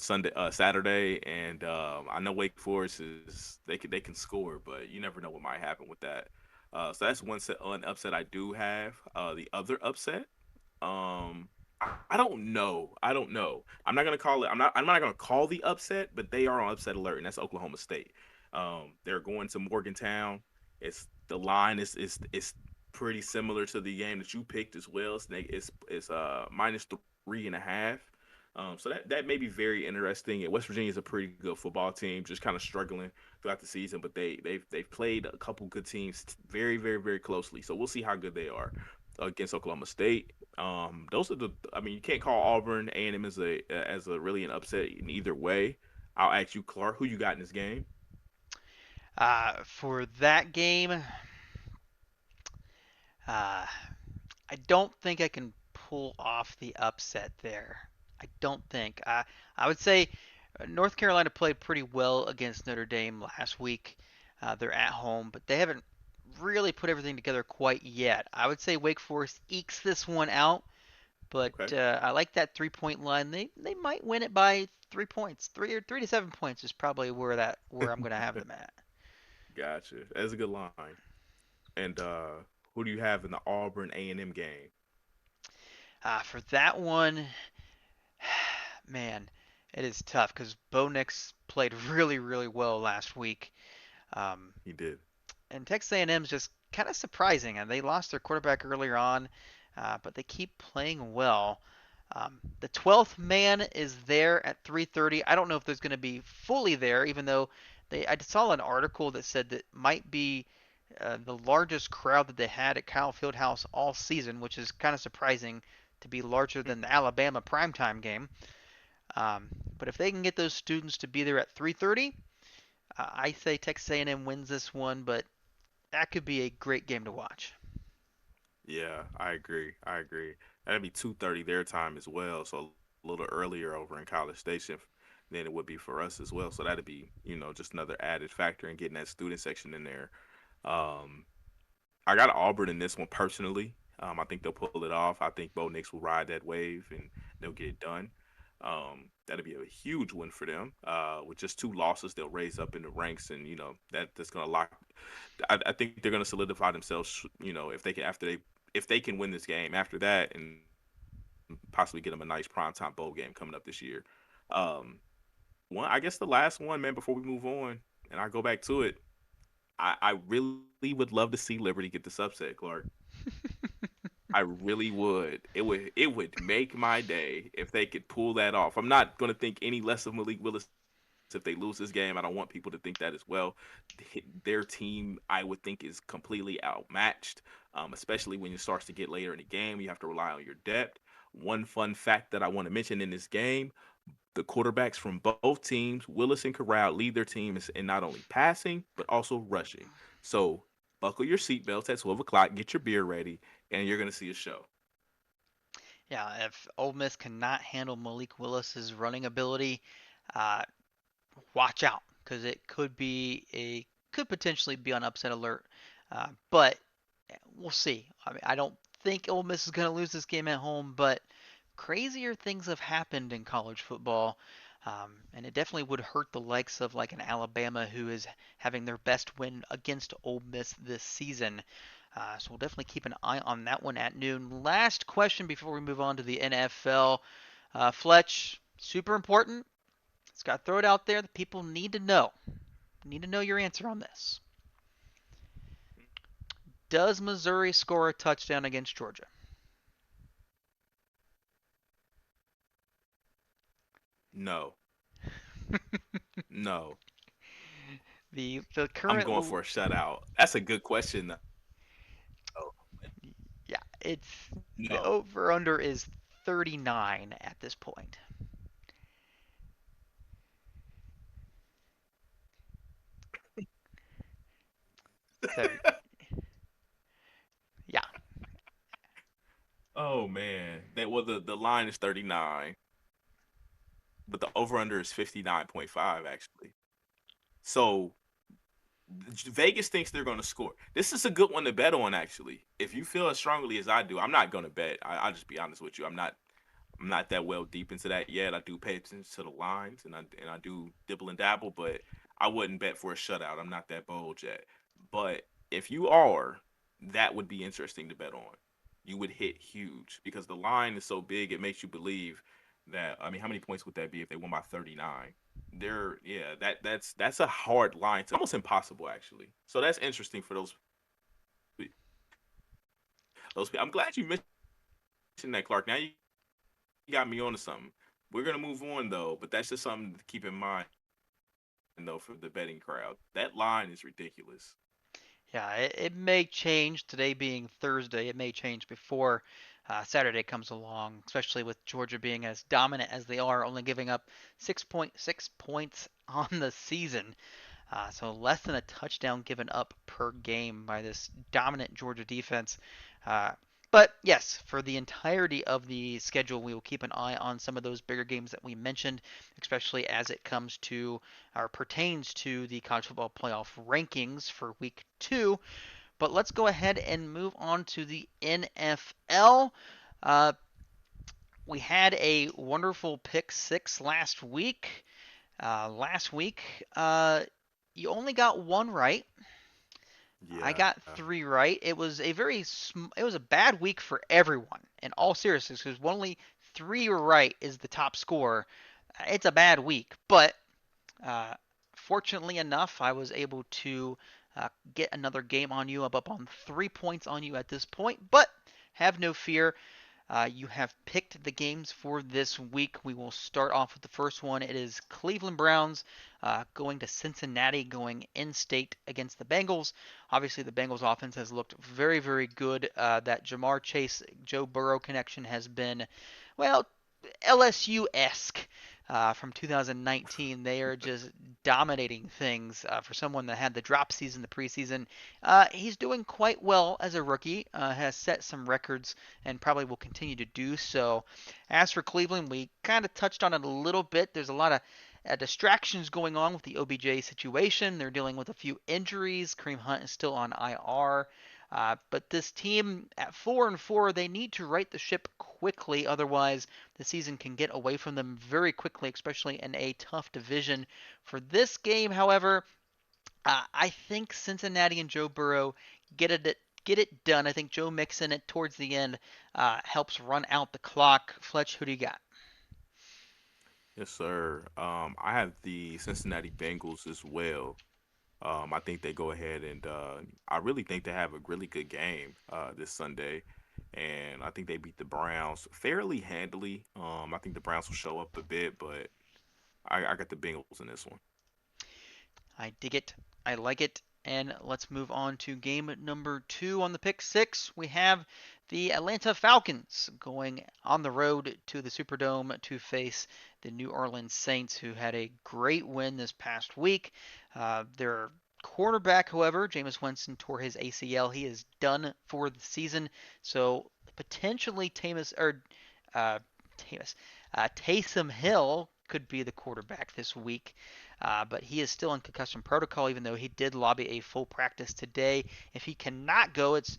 Saturday, and I know Wake Forest is they can score, but you never know what might happen with that. So that's one upset I do have. The other upset I don't know. I don't know. I'm not gonna call it. I'm not gonna call the upset, but they are on upset alert, and that's Oklahoma State. They're going to Morgantown. It's the line is pretty similar to the game that you picked as well. It's -3.5. So that may be very interesting. And West Virginia is a pretty good football team, just kind of struggling throughout the season, but they've played a couple good teams very very very closely. So we'll see how good they are against Oklahoma State. Those are the. I mean, you can't call Auburn A&M as a really an upset in either way. I'll ask you, Clark, who you got in this game? For that game, uh, I don't think I can pull off the upset there. I don't think. I would say North Carolina played pretty well against Notre Dame last week. They're at home, but they haven't really put everything together quite yet. I would say Wake Forest ekes this one out, but Okay, I like that 3 point line. They might win it by 3 points. 3 to 7 points is probably where I'm going to have them at. gotcha. That's a good line. And who do you have in the Auburn A&M game? For that one, man, it is tough because Bo Nix played really, really well last week. Um, He did. and Texas A&M is just kind of surprising. And they lost their quarterback earlier on, but they keep playing well. The 12th man is there at 3:30. I don't know if there's going to be fully there, even though I saw an article that said that might be the largest crowd that they had at Kyle Fieldhouse all season, which is kind of surprising to be larger than the Alabama primetime game. Um, but if they can get those students to be there at 3:30, I say Texas A&M wins this one, but that could be a great game to watch. Yeah, I agree. I agree. That'd be 2:30 their time as well, so a little earlier over in College Station than it would be for us as well. So that'd be, just another added factor in getting that student section in there. Um, I got Auburn in this one personally. I think they'll pull it off. I think Bo Nix will ride that wave and they'll get it done. That'll be a huge win for them. With just two losses, they'll raise up in the ranks, and that's gonna lock. I think they're gonna solidify themselves. If they can if they can win this game after that, and possibly get them a nice primetime bowl game coming up this year. Um, I guess the last one, man, before we move on, and I go back to it. I really would love to see Liberty get this upset, Clark. I really would. It would make my day if they could pull that off. I'm not gonna think any less of Malik Willis if they lose this game. I don't want people to think that as well. Their team, I would think, is completely outmatched, especially when it starts to get later in the game. You have to rely on your depth. One fun fact that I want to mention in this game: the quarterbacks from both teams, Willis and Corral, lead their teams in not only passing but also rushing. So buckle your seatbelts at 12 o'clock, get your beer ready, and you're gonna see a show. Yeah, if Ole Miss cannot handle Malik Willis's running ability, uh, watch out because it could potentially be on upset alert. But we'll see. I mean, I don't think Ole Miss is going to lose this game at home, but crazier things have happened in college football. And it definitely would hurt the likes of like an Alabama who is having their best win against Ole Miss this season. So we'll definitely keep an eye on that one at noon. Last question before we move on to the NFL. Fletch, super important. It's got to throw it out there. The people need to know. Need to know your answer on this. Does Missouri score a touchdown against Georgia? No, no. The I'm current going for a shutout. That's a good question, though. yeah, it's the No. over under is 39 at this point. So yeah, Oh man, the line is 39, but the over under is 59.5 actually. So Vegas thinks they're going to score. This is a good one to bet on actually. If you feel as strongly as I do, I'm not going to bet. I'll just be honest with you. I'm not that well deep into that yet. I do pay attention to the lines and I do dibble and dabble, but I wouldn't bet for a shutout. I'm not that bold yet. But if you are, that would be interesting to bet on. You would hit huge because the line is so big. It makes you believe that. I mean, how many points would that be if they won by 39? Yeah, that's a hard line to almost impossible actually. So that's interesting for those people. I'm glad you mentioned that, Clark. Now you got me onto something. We're gonna move on though, but that's just something to keep in mind though for the betting crowd. That line is ridiculous. yeah, it may change today being Thursday. It may change before Saturday comes along, especially with Georgia being as dominant as they are, only giving up 6.6 points on the season. So less than a touchdown given up per game by this dominant Georgia defense. Uh, but yes, for the entirety of the schedule, we will keep an eye on some of those bigger games that we mentioned, especially as it comes to or pertains to the college football playoff rankings for week 2. But let's go ahead and move on to the NFL. Uh, we had a wonderful pick six last week. Last week, you only got one right. I Yeah. got three right. It was it was a bad week for everyone in all seriousness because only three right is the top score. It's a bad week, but uh, fortunately enough, I was able to get another game on you. I'm up on 3 points on you at this point, but have no fear. You have picked the games for this week. We will start off with the first one. It is Cleveland Browns going to Cincinnati, going in state against the Bengals. Obviously, the Bengals offense has looked very, very good. That Jamar Chase, Joe Burrow connection has been, well, LSU esque. From 2019, they are just dominating things for someone that had the drop season, the preseason. He's doing quite well as a rookie, has set some records and probably will continue to do so. As for Cleveland, we kind of touched on it a little bit. There's a lot of distractions going on with the OBJ situation. They're dealing with a few injuries. Kareem Hunt is still on IR. But this team at 4-4, they need to right the ship quickly. Otherwise, the season can get away from them very quickly, especially in a tough division. For this game, however, I think Cincinnati and Joe Burrow get it done. I think Joe Mixon it towards the end helps run out the clock. Fletch, who do you got? Yes, sir. I have the Cincinnati Bengals as well. I think they go ahead and I really think they have a really good game this Sunday, and I think they beat the Browns fairly handily. I think the Browns will show up a bit, but I got the Bengals in this one. I dig it. I like it. And let's move on to game number two on the pick six. We have the Atlanta Falcons going on the road to the Superdome to face the New Orleans Saints, who had a great win this past week. Their quarterback, however, Jameis Winston, tore his ACL. He is done for the season. So potentially uh, Tamus, Taysom Hill could be the quarterback this week. But he is still in concussion protocol, even though he did lobby a full practice today. If he cannot go, it's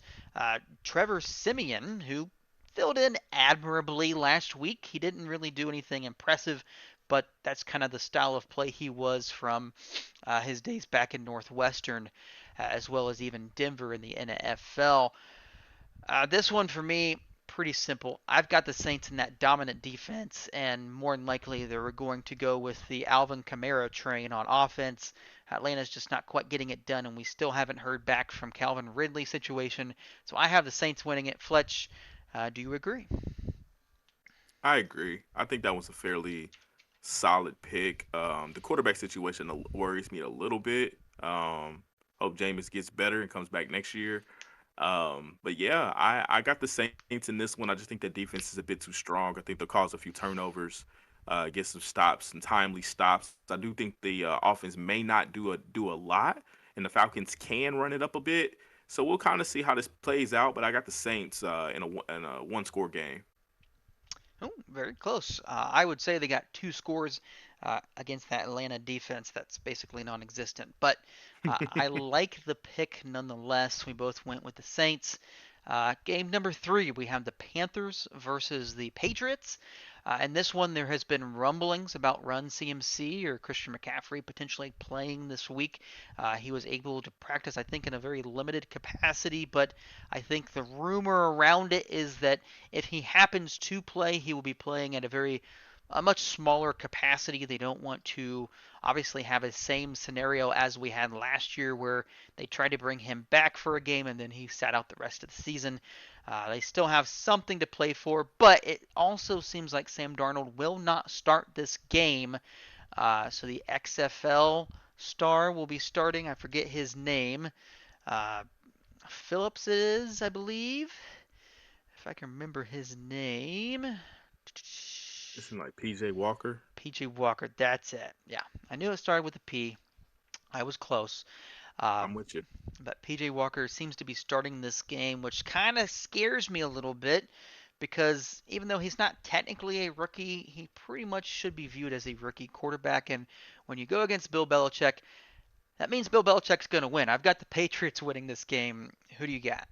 Trevor Simeon, who filled in admirably last week. He didn't really do anything impressive, but that's kind of the style of play he was from his days back in Northwestern, as well as even Denver in the NFL. This one for me, pretty simple. I've got the Saints in that dominant defense, and more than likely they're going to go with the Alvin Kamara train on offense. Atlanta's just not quite getting it done, and we still haven't heard back from Calvin Ridley situation. So I have the Saints winning it. Fletch, do you agree? I agree. I think that was a fairly solid pick. The quarterback situation worries me a little bit. Hope Jameis gets better and comes back next year. But yeah, I got the Saints in this one. I just think the defense is a bit too strong. I think they'll cause a few turnovers, get some stops, some timely stops. I do think the offense may not do a lot, and the Falcons can run it up a bit. So we'll kind of see how this plays out. But I got the Saints in a one score game. Oh, very close. I would say they got two scores against that Atlanta defense that's basically non-existent. But I like the pick nonetheless. We both went with the Saints. Game number three, we have the Panthers versus the Patriots. In this one, there has been rumblings about Run CMC or Christian McCaffrey potentially playing this week. He was able to practice, I think, in a very limited capacity, but I think the rumor around it is that if he happens to play, he will be playing at a much smaller capacity. They don't want to obviously have a same scenario as we had last year where they tried to bring him back for a game and then he sat out the rest of the season. They still have something to play for, but it also seems like Sam Darnold will not start this game. So the XFL star will be starting. I forget his name. Uh, Phillips it is, I believe. If I can remember his name. Listen, like PJ Walker. PJ Walker, that's it. Yeah, I knew it started with a P. I was close. Uh, I'm with you. but PJ Walker seems to be starting this game, which kind of scares me a little bit because even though he's not technically a rookie, he pretty much should be viewed as a rookie quarterback. And when you go against Bill Belichick, that means Bill Belichick's going to win. I've got the Patriots winning this game. Who do you got?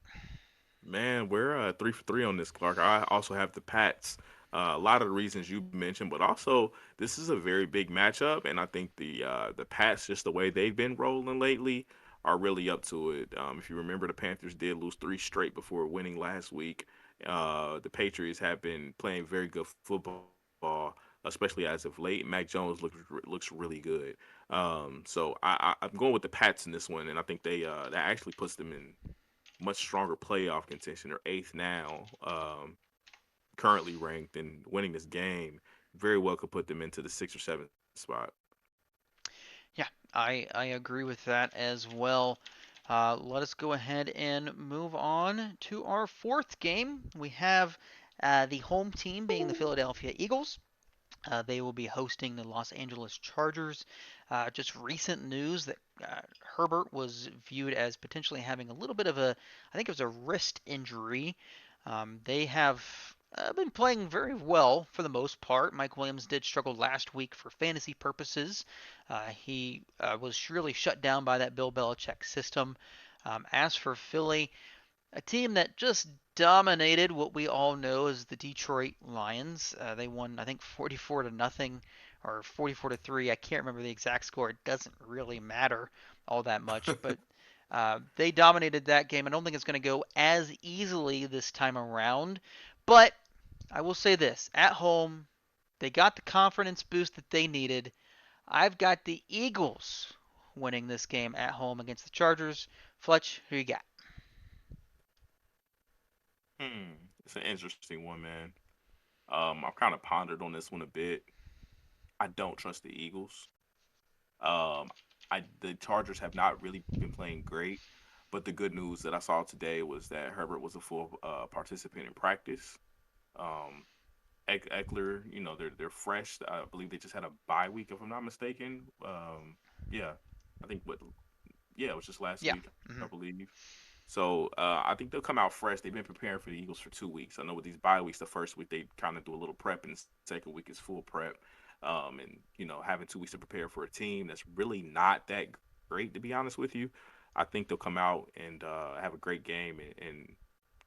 Man, we're 3 for 3 on this, Clark. I also have the Pats. A lot of the reasons you mentioned, but also this is a very big matchup, and I think the Pats, just the way they've been rolling lately, are really up to it. If you remember, the Panthers did lose 3 straight before winning last week. The Patriots have been playing very good football. especially as of late. Mac Jones looks really good. So I'm going with the Pats in this one, and I think that actually puts them in much stronger playoff contention. They're eighth now, currently ranked, and winning this game very well could put them into the sixth or seventh spot. Yeah, I agree with that as well. Let us go ahead and move on to our fourth game. We have the home team being the Philadelphia Eagles. They will be hosting the Los Angeles Chargers. Just recent news that Herbert was viewed as potentially having a little bit of a, I think it was a wrist injury. They have been playing very well for the most part. Mike Williams did struggle last week for fantasy purposes. He was surely shut down by that Bill Belichick system. As for Philly, a team that just dominated what we all know as the Detroit Lions. They won, I think, 44 to nothing or 44 to 3. I can't remember the exact score. It doesn't really matter all that much, but they dominated that game. I don't think it's going to go as easily this time around, but I will say this: at home, they got the confidence boost that they needed. I've got the Eagles winning this game at home against the Chargers. Fletch, who you got? It's an interesting one, man. I've kind of pondered on this one a bit. I don't trust the Eagles. The Chargers have not really been playing great, but the good news that I saw today was that Herbert was a full participant in practice. Um, Eckler, they're fresh. I believe they just had a bye week, if I'm not mistaken. Yeah, I think yeah, it was just last Yeah. week, I Hmm. believe. So I think they'll come out fresh. They've been preparing for the Eagles for 2 weeks. I know with these bye weeks, the first week they kind of do a little prep, and the second week is full prep. And having 2 weeks to prepare for a team that's really not that great, to be honest with you, I think they'll come out and have a great game and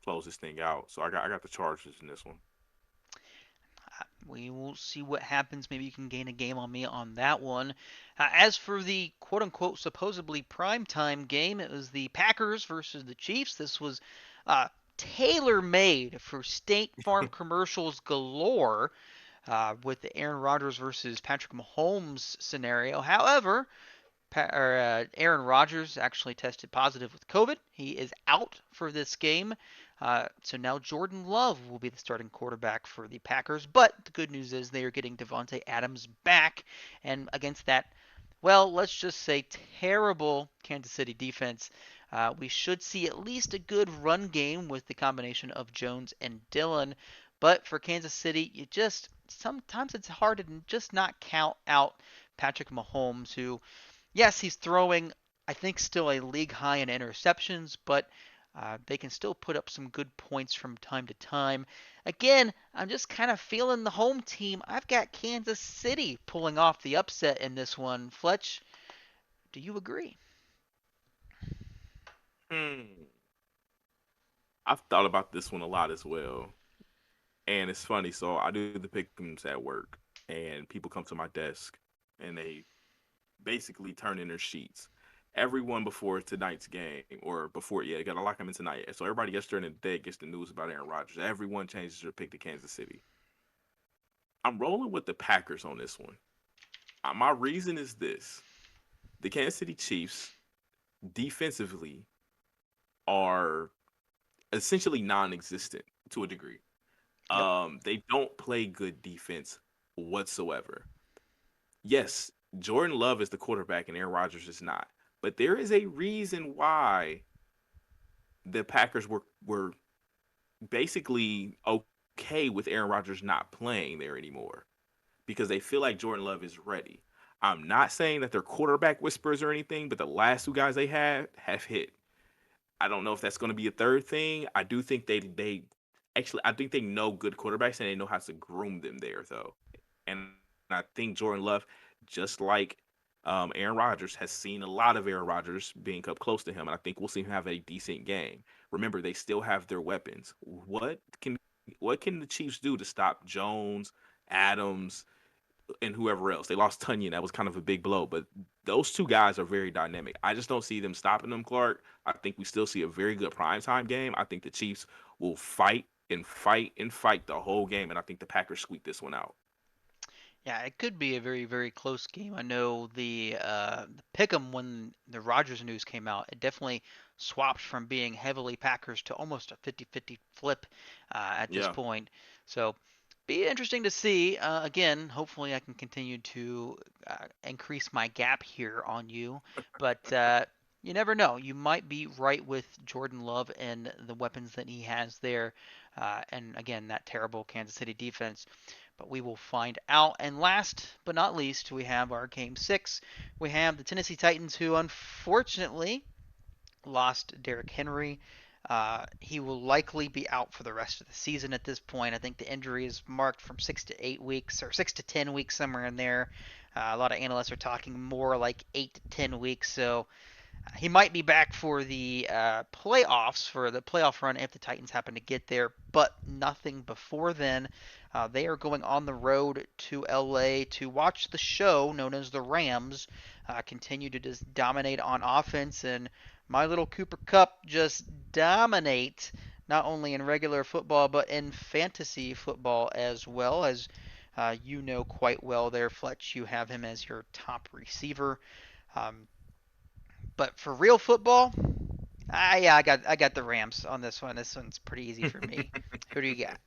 close this thing out. So I got the Chargers in this one. We will see what happens. Maybe you can gain a game on me on that one. As for the quote unquote supposedly primetime game, it was the Packers versus the Chiefs. This was tailor made for State Farm commercials galore with the Aaron Rodgers versus Patrick Mahomes scenario. However, Aaron Rodgers actually tested positive with COVID. He is out for this game. So now Jordan Love will be the starting quarterback for the Packers. But the good news is they are getting Devontae Adams back. And against that, well, let's just say terrible Kansas City defense, we should see at least a good run game with the combination of Jones and Dillon. But for Kansas City, you just sometimes it's hard to just not count out Patrick Mahomes, who yes, he's throwing, I think, still a league high in interceptions, but they can still put up some good points from time to time. Again, I'm just kind of feeling the home team. I've got Kansas City pulling off the upset in this one. Fletch, do you agree? Hmm. I've thought about this one a lot as well. And it's funny. So I do the pickums at work, and people come to my desk and they basically turn in their sheets. Everyone before tonight's game, or before, yeah, got to lock them in tonight. So everybody yesterday in the day gets the news about Aaron Rodgers. Everyone changes their pick to Kansas City. I'm rolling with the Packers on this one. My reason is this: the Kansas City Chiefs defensively are essentially non-existent to a degree. Yep. They don't play good defense whatsoever. Yes, Jordan Love is the quarterback and Aaron Rodgers is not. But there is a reason why the Packers were basically okay with Aaron Rodgers not playing there anymore because they feel like Jordan Love is ready. I'm not saying that they're quarterback whisperers or anything, but the last two guys they have hit. I don't know if that's going to be a third thing. I do think they actually I think they know good quarterbacks and they know how to groom them there though. And I think Jordan Love, just like Aaron Rodgers, has seen a lot of Aaron Rodgers being up close to him, and I think we'll see him have a decent game. Remember, they still have their weapons. What can the Chiefs do to stop Jones, Adams, and whoever else? They lost Tunyon. That was kind of a big blow, but those two guys are very dynamic. I just don't see them stopping them, Clark. I think we still see a very good primetime game. I think the Chiefs will fight and fight and fight the whole game, and I think the Packers squeak this one out. Yeah, it could be a very, very close game. I know the pick'em when the Rodgers news came out, it definitely swapped from being heavily Packers to almost a 50-50 flip at this Yeah. point. So, be interesting to see. Again, hopefully I can continue to increase my gap here on you, but you never know. You might be right with Jordan Love and the weapons that he has there, and again that terrible Kansas City defense, but we will find out. And last but not least, we have our game six. We have the Tennessee Titans, who unfortunately lost Derrick Henry. He will likely be out for the rest of the season at this point. I think the injury is marked from 6 to 8 weeks or 6 to 10 weeks, somewhere in there. A lot of analysts are talking more like 8 to 10 weeks. So he might be back for the playoffs, for the playoff run if the Titans happen to get there, but nothing before then. They are going on the road to LA to watch the show known as the Rams continue to just dominate on offense, and my little Cooper Cup just dominate not only in regular football but in fantasy football as well. As you know quite well there, Fletch, you have him as your top receiver. Um, but for real football, yeah, I got the Rams on this one. This one's pretty easy for me. Who do you got?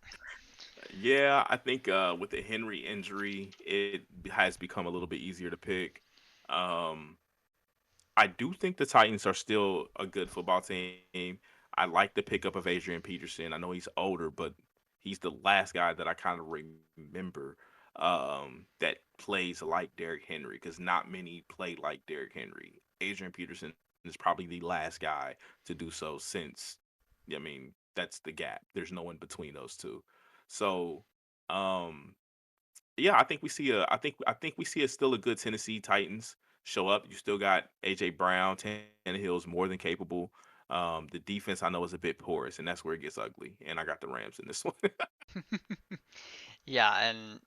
Yeah, I think with the Henry injury, it has become a little bit easier to pick. Um, I do think the Titans are still a good football team. I like the pickup of Adrian Peterson. I know he's older, but he's the last guy that I kind of remember that plays like Derrick Henry because not many play like Derrick Henry. Adrian Peterson is probably the last guy to do so since, I mean, that's the gap. There's no one between those two. So, um, yeah, I think we see a still a good Tennessee Titans show up. You still got AJ Brown, Tannehill's more than capable. The defense I know is a bit porous, and that's where it gets ugly. And I got the Rams in this one. Yeah, and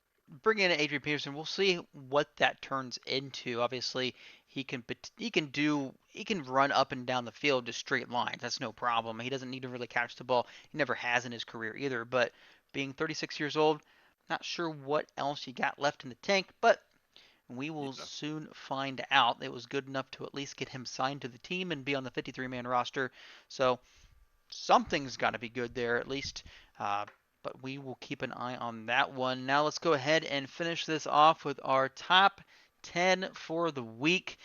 bringing in Adrian Peterson, we'll see what that turns into. Obviously, he can run up and down the field just straight lines. That's no problem. He doesn't need to really catch the ball. He never has in his career either. But being 36 years old, not sure what else you got left in the tank. But we will Yeah. soon find out. It was good enough to at least get him signed to the team and be on the 53-man roster. So something's got to be good there at least. Uh, but we will keep an eye on that one. Now let's go ahead and finish this off with our top 10 for the week.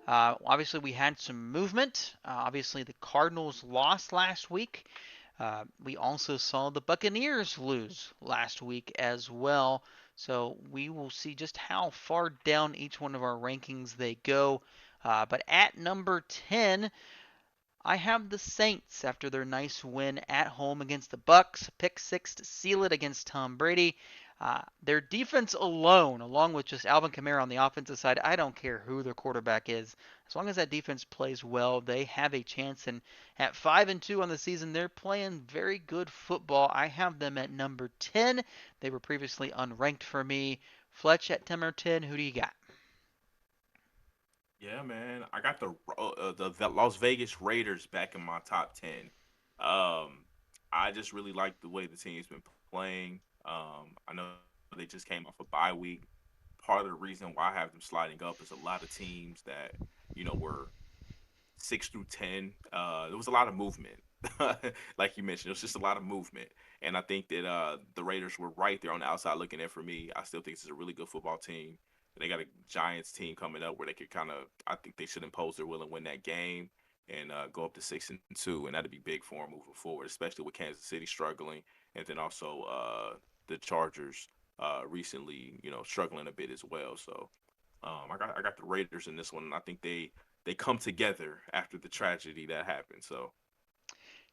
Obviously, we had some movement. Obviously, the Cardinals lost last week. We also saw the Buccaneers lose last week as well. So we will see just how far down each one of our rankings they go. But at number 10, I have the Saints after their nice win at home against the Bucks, pick six to seal it against Tom Brady. Their defense alone, along with just Alvin Kamara on the offensive side, I don't care who their quarterback is. As long as that defense plays well, they have a chance. And at 5-2 on the season, they're playing very good football. I have them at number 10. They were previously unranked for me. Fletch at number 10. Who do you got? Yeah, man. I got the Las Vegas Raiders back in my top 10. Um, I just really like the way the team's been playing. I know they just came off a bye week. Part of the reason why I have them sliding up is a lot of teams that were 6 through 10. There was a lot of movement, like you mentioned. It was just a lot of movement, and I think that the Raiders were right there on the outside looking in for me. I still think this is a really good football team. They got a Giants team coming up where they could kind of. I think they should impose their will and win that game and go up to 6-2, and that'd be big for them moving forward, especially with Kansas City struggling, and then also the Chargers recently, struggling a bit as well. So I got the Raiders in this one, and I think they come together after the tragedy that happened. So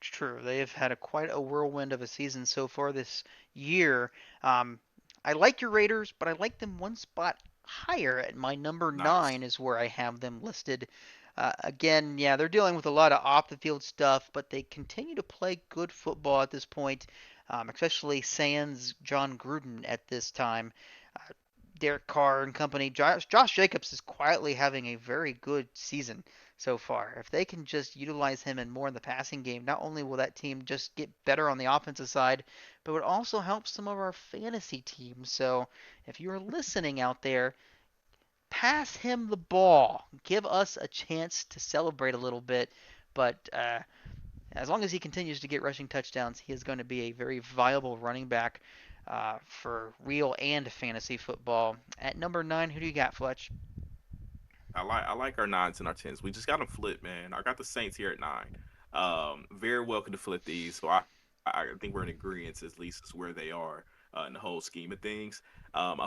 It's true. They have had quite a whirlwind of a season so far this year. Um, I like your Raiders, but I like them one spot higher. At my number nice. 9 is where I have them listed. Again, yeah, they're dealing with a lot of off the field stuff, but they continue to play good football at this point, especially sans John Gruden at this time. Uh, Derek Carr and company. Josh Jacobs is quietly having a very good season. so far. If they can just utilize him and more in the passing game, not only will that team just get better on the offensive side, but it would also help some of our fantasy teams. So if you're listening out there, pass him the ball. Give us a chance to celebrate a little bit. But as long as he continues to get rushing touchdowns, he is going to be a very viable running back for real and fantasy football. At number 9, who do you got, Fletch? I like our nines and our tens. We just got them flipped, man. I got the Saints here at 9. Very welcome to flip these. So I think we're in agreement at least is where they are in the whole scheme of things.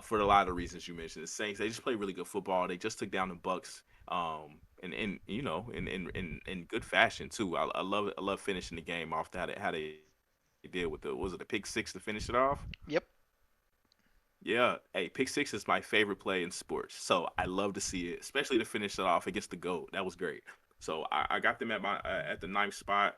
For a lot of the reasons you mentioned, the Saints they just play really good football. They just took down the Bucks. And in good fashion too. I love it. I love finishing the game off how they did with the was it a pick six to finish it off? Yep. Yeah, hey, pick six is my favorite play in sports, so I love to see it, especially to finish it off against the GOAT. That was great. So I got them at the ninth spot.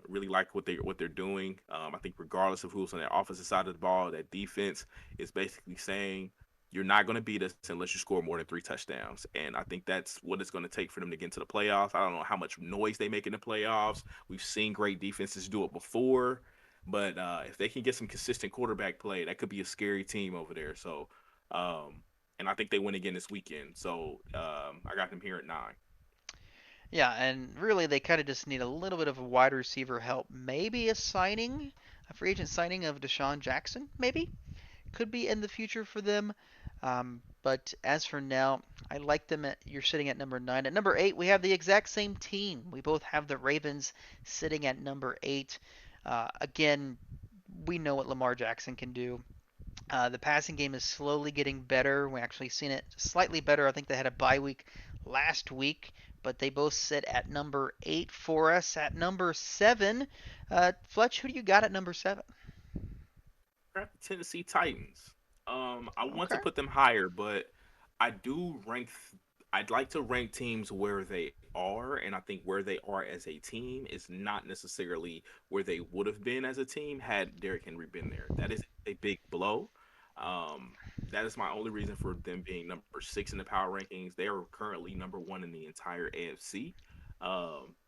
Really like what they're doing. I think regardless of who's on the offensive side of the ball, that defense is basically saying you're not going to beat us unless you score more than 3 touchdowns. And I think that's what it's going to take for them to get into the playoffs. I don't know how much noise they make in the playoffs. We've seen great defenses do it before. But if they can get some consistent quarterback play, that could be a scary team over there. So, and I think they win again this weekend. So I got them here at 9. Yeah, and really they kind of just need a little bit of a wide receiver help. Maybe a free agent signing of Deshaun Jackson, maybe could be in the future for them. But as for now, I like them. You're sitting at number 9. At number 8, we have the exact same team. We both have the Ravens sitting at number 8. Again, we know what Lamar Jackson can do. The passing game is slowly getting better. We actually seen it slightly better. I think they had a bye week last week, but they both sit at number 8 for us. At number 7, Fletch, who do you got at number 7? Got the Tennessee Titans. I want to Okay. put them higher, but I do rank. I'd like to rank teams where they are, and I think where they are as a team is not necessarily where they would have been as a team had Derrick Henry been there. That is a big blow. That is my only reason for them being number 6 in the power rankings. They are currently number 1 in the entire AFC.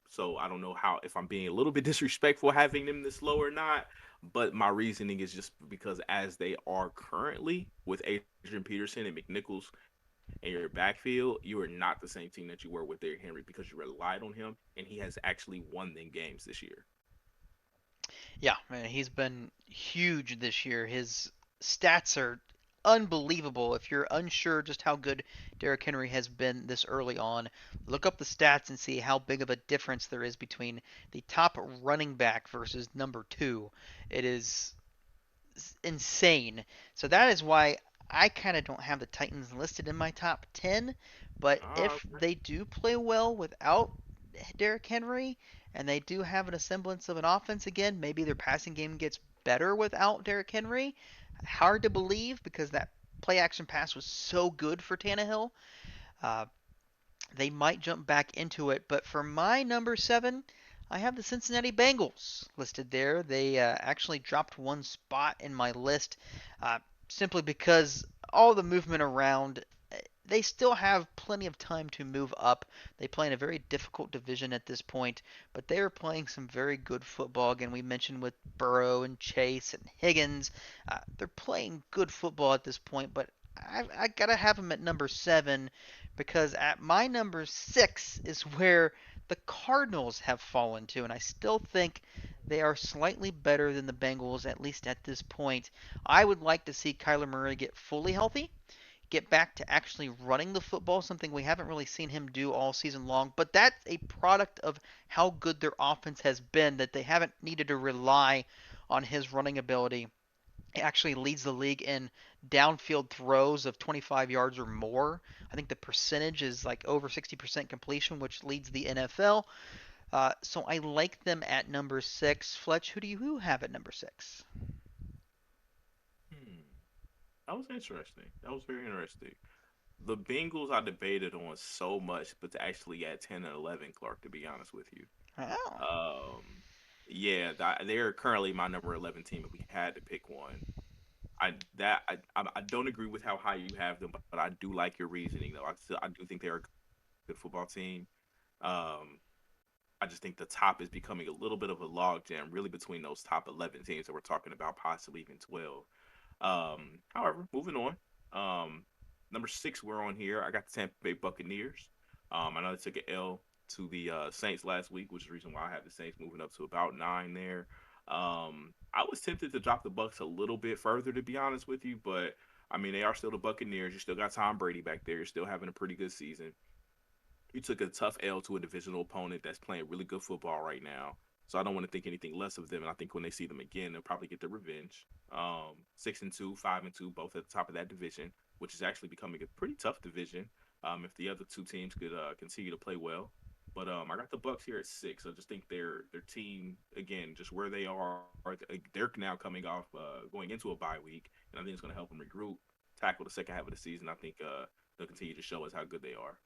So I don't know how if I'm being a little bit disrespectful having them this low or not, but my reasoning is just because as they are currently with Adrian Peterson and McNichols in your backfield, you are not the same team that you were with Derrick Henry because you relied on him and he has actually won them games this year. Yeah, man, he's been huge this year. His stats are unbelievable. If you're unsure just how good Derrick Henry has been this early on, look up the stats and see how big of a difference there is between the top running back versus number 2. It is insane. So that is why I kind of don't have the Titans listed in my top 10. But Ah, if they do play well without Derrick Henry and they do have a semblance of an offense again, maybe their passing game gets better without Derrick Henry. Hard to believe because that play action pass was so good for Tannehill. Uh, they might jump back into it. But for my number 7, I have the Cincinnati Bengals listed there. They actually dropped one spot in my list uh, simply because all the movement around. They still have plenty of time to move up. They play in a very difficult division at this point, but they are playing some very good football. Again, we mentioned with Burrow and Chase and Higgins, they're playing good football at this point. But I gotta have them at number 7 because at my number 6 is where the Cardinals have fallen to, and I still think they are slightly better than the Bengals, at least at this point. I would like to see Kyler Murray get fully healthy, get back to actually running the football, something we haven't really seen him do all season long. But that's a product of how good their offense has been, that they haven't needed to rely on his running ability. He actually leads the league in downfield throws of 25 yards or more. I think the percentage is like over 60% completion, which leads the NFL. So I like them at number 6. Fletch, who do you have at number 6? hmm. That was interesting. That was very interesting. The Bengals I debated on so much, but to actually add 10 and 11, Clark, to be honest with you. Oh, Um, yeah, they're currently my number 11 team. If we had to pick one, I don't agree with how high you have them, but I do like your reasoning though. I do think they're a good football team. Um, I just think the top is becoming a little bit of a logjam, really between those top 11 teams that we're talking about, possibly even 12. However, moving on. Number six, we're on here. I got the Tampa Bay Buccaneers. I know they took an L to the Saints last week, which is the reason why I have the Saints moving up to about nine there. I was tempted to drop the Bucks a little bit further, to be honest with you, but I mean they are still the Buccaneers. You still got Tom Brady back there. You're still having a pretty good season. You took a tough L to a divisional opponent that's playing really good football right now. So I don't want to think anything less of them. And I think when they see them again, they'll probably get their revenge. 6-2, 5-2, both at the top of that division, which is actually becoming a pretty tough division. If the other two teams could continue to play well. But I got the Bucks here at six. I just think their team again, just where they are, they're now coming off going into a bye week, and I think it's going to help them regroup, tackle the second half of the season. I think they'll continue to show us how good they are.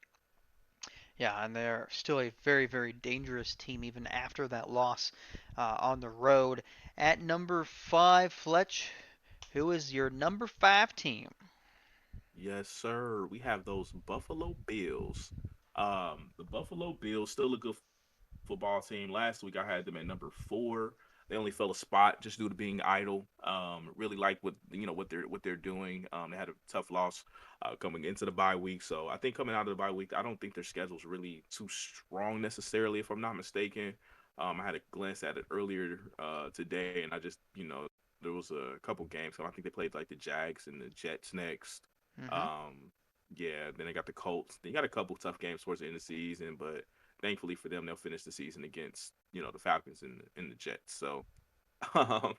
Yeah, and they're still a very, very dangerous team even after that loss on the road. At number five, Fletch, who is your number five team? Yes, sir. We have those Buffalo Bills. The Buffalo Bills still a good football team. Last week I had them at number four. They only fell a spot just due to being idle. Really like what they're doing. They had a tough loss coming into the bye week, so I think coming out of the bye week, I don't think their schedule's really too strong necessarily, if I'm not mistaken. I had a glance at it earlier today, and I just there was a couple games. So I think they played like the Jags and the Jets next. Mm-hmm. Yeah, then they got the Colts. They got a couple tough games towards the end of the season, but thankfully for them, they'll finish the season against the Falcons and the Jets. So um,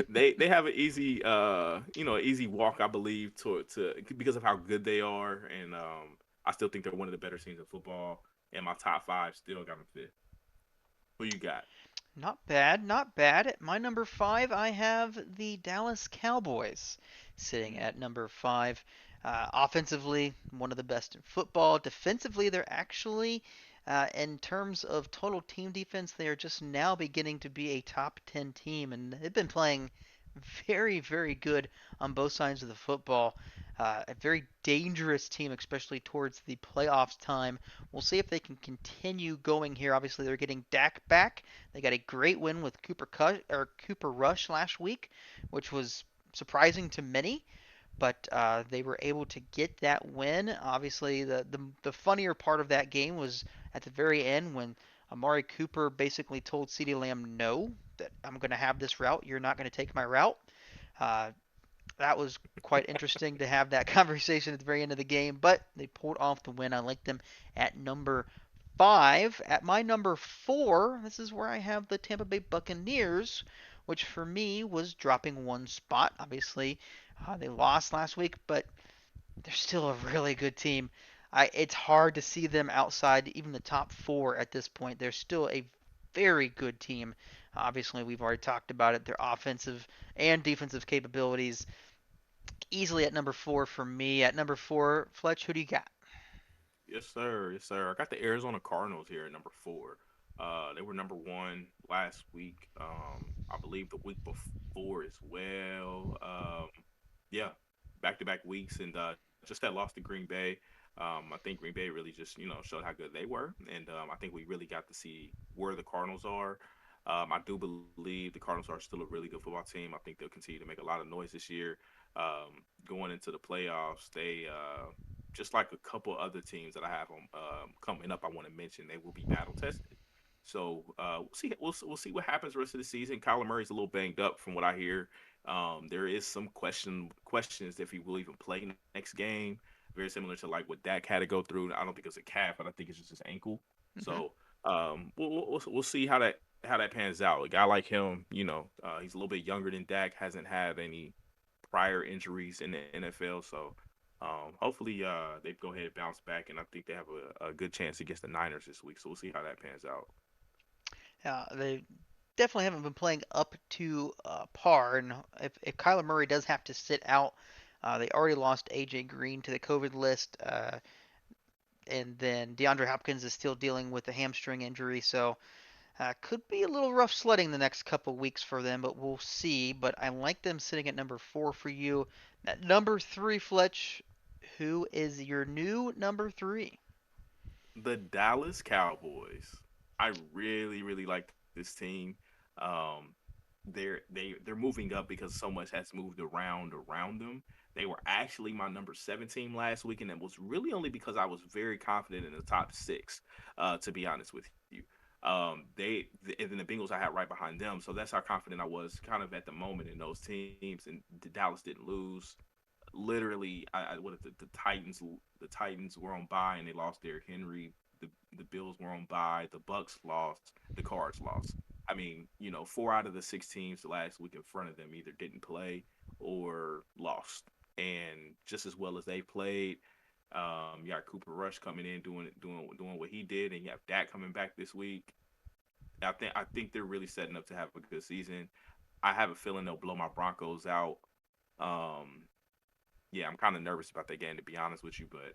they have an easy an easy walk, I believe, to because of how good they are, and I still think they're one of the better teams in football. And my top five still got them fifth. Who you got? Not bad, not bad. At my number five, I have the Dallas Cowboys sitting Mm, at number five. Offensively, one of the best in football. Defensively, they're actually, in terms of total team defense, they are just now beginning to be a top 10 team, and they've been playing very, very good on both sides of the football. A very dangerous team, especially towards the playoffs time. We'll see if they can continue going here. Obviously, they're getting Dak back. They got a great win with Cooper Rush last week, which was surprising to many, but they were able to get that win. Obviously, the funnier part of that game was at the very end when Amari Cooper basically told CeeDee Lamb, "No, that I'm going to have this route. You're not going to take my route." Uh, that was quite interesting to have that conversation at the very end of the game, but they pulled off the win. I like them at number five. At my number four, this is where I have the Tampa Bay Buccaneers, which for me was dropping one spot. Obviously, they lost last week, but they're still a really good team. It's hard to see them outside even the top four at this point. They're still a very good team. Obviously, we've already talked about it. Their offensive and defensive capabilities easily at number four for me. At number four, Fletch, who do you got? yes, sir. Yes, sir. I got the Arizona Cardinals here at number four. They were number one last week. I believe the week before as well. Yeah, back-to-back weeks, and just that loss to Green Bay. I think Green Bay really just showed how good they were, and I think we really got to see where the Cardinals are. I do believe the Cardinals are still a really good football team. I think they'll continue to make a lot of noise this year. Going into the playoffs, they just like a couple other teams that I have on coming up, I want to mention they will be battle tested. So we'll see what happens the rest of the season. Kyler Murray's a little banged up from what I hear. There is some questions if he will even play next game. Very similar to like what Dak had to go through. I don't think it's a calf, but I think it's just his ankle. Mm-hmm. So we'll see how that pans out. A guy like him, he's a little bit younger than Dak, hasn't had any prior injuries in the NFL. So hopefully they go ahead and bounce back, and I think they have a good chance against the Niners this week. So we'll see how that pans out. They definitely haven't been playing up to par, and if Kyler Murray does have to sit out, they already lost AJ Green to the COVID list, and then DeAndre Hopkins is still dealing with a hamstring injury, so could be a little rough sledding the next couple weeks for them, but we'll see. But I like them sitting at number four for you. At number three, Fletch, who is your new number three? The Dallas Cowboys. I really, really like this team. Um, they're moving up because so much has moved around them. They were actually my number 7 team last week, and it was really only because I was very confident in the top six. To be honest with you, and then the Bengals I had right behind them, so that's how confident I was, kind of at the moment in those teams. And Dallas didn't lose. Literally, what if the Titans were on bye and they lost Derrick Henry. The Bills were on bye. The Bucks lost. The Cards lost. I mean, 4 out of the 6 teams the last week in front of them either didn't play or lost. And just as well as they played, you got Cooper Rush coming in doing what he did, and you have Dak coming back this week. I think they're really setting up to have a good season. I have a feeling they'll blow my Broncos out. Um, yeah, I'm kind of nervous about that game to be honest with you, but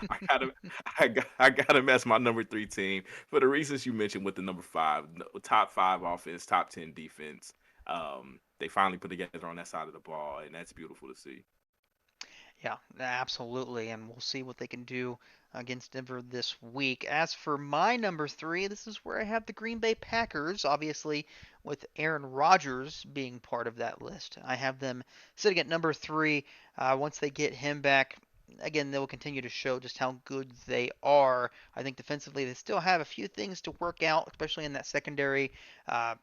I gotta, I gotta mess my number 3 team for the reasons you mentioned with the number five, top five offense, top 10 defense. They finally put together on that side of the ball, and that's beautiful to see. Yeah, absolutely, and we'll see what they can do against Denver this week. As for my number three, this is where I have the Green Bay Packers, obviously with Aaron Rodgers being part of that list. I have them sitting at number three. Once they get him back, again, they will continue to show just how good they are. I think defensively, they still have a few things to work out, especially in that secondary. Uh,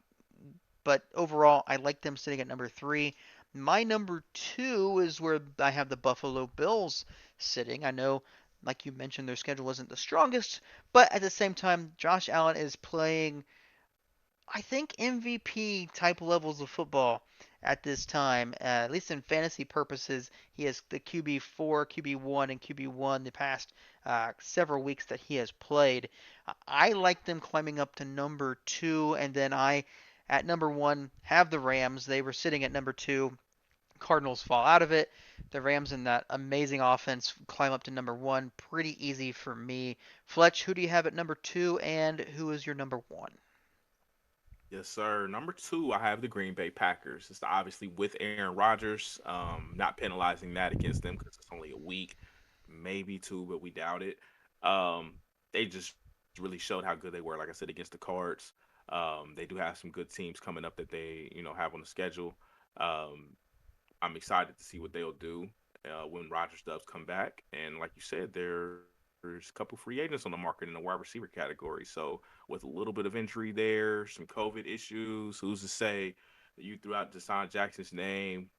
but overall, I like them sitting at number three. My number two is where I have the Buffalo Bills sitting. I know, like you mentioned, their schedule isn't the strongest, but at the same time, Josh Allen is playing, I think, MVP type levels of football at this time. At least in fantasy purposes, he has the QB4, QB1, and QB1 the past several weeks that he has played. I like them climbing up to number two, and then at number one, have the Rams. They were sitting at number two. Cardinals fall out of it. The Rams in that amazing offense climb up to number one. Pretty easy for me. Fletch, who do you have at number two, and who is your number one? Yes, sir. Number 2, I have the Green Bay Packers. It's obviously with Aaron Rodgers. Not penalizing that against them because it's only a week, maybe 2, but we doubt it. Um, they just really showed how good they were. Like I said, against the Cards. They do have some good teams coming up that they have on the schedule. Um, I'm excited to see what they'll do when Rodgers does come back. And like you said, there's a couple free agents on the market in the wide receiver category. So with a little bit of injury there, some COVID issues, who's to say that you threw out Deshaun Jackson's name?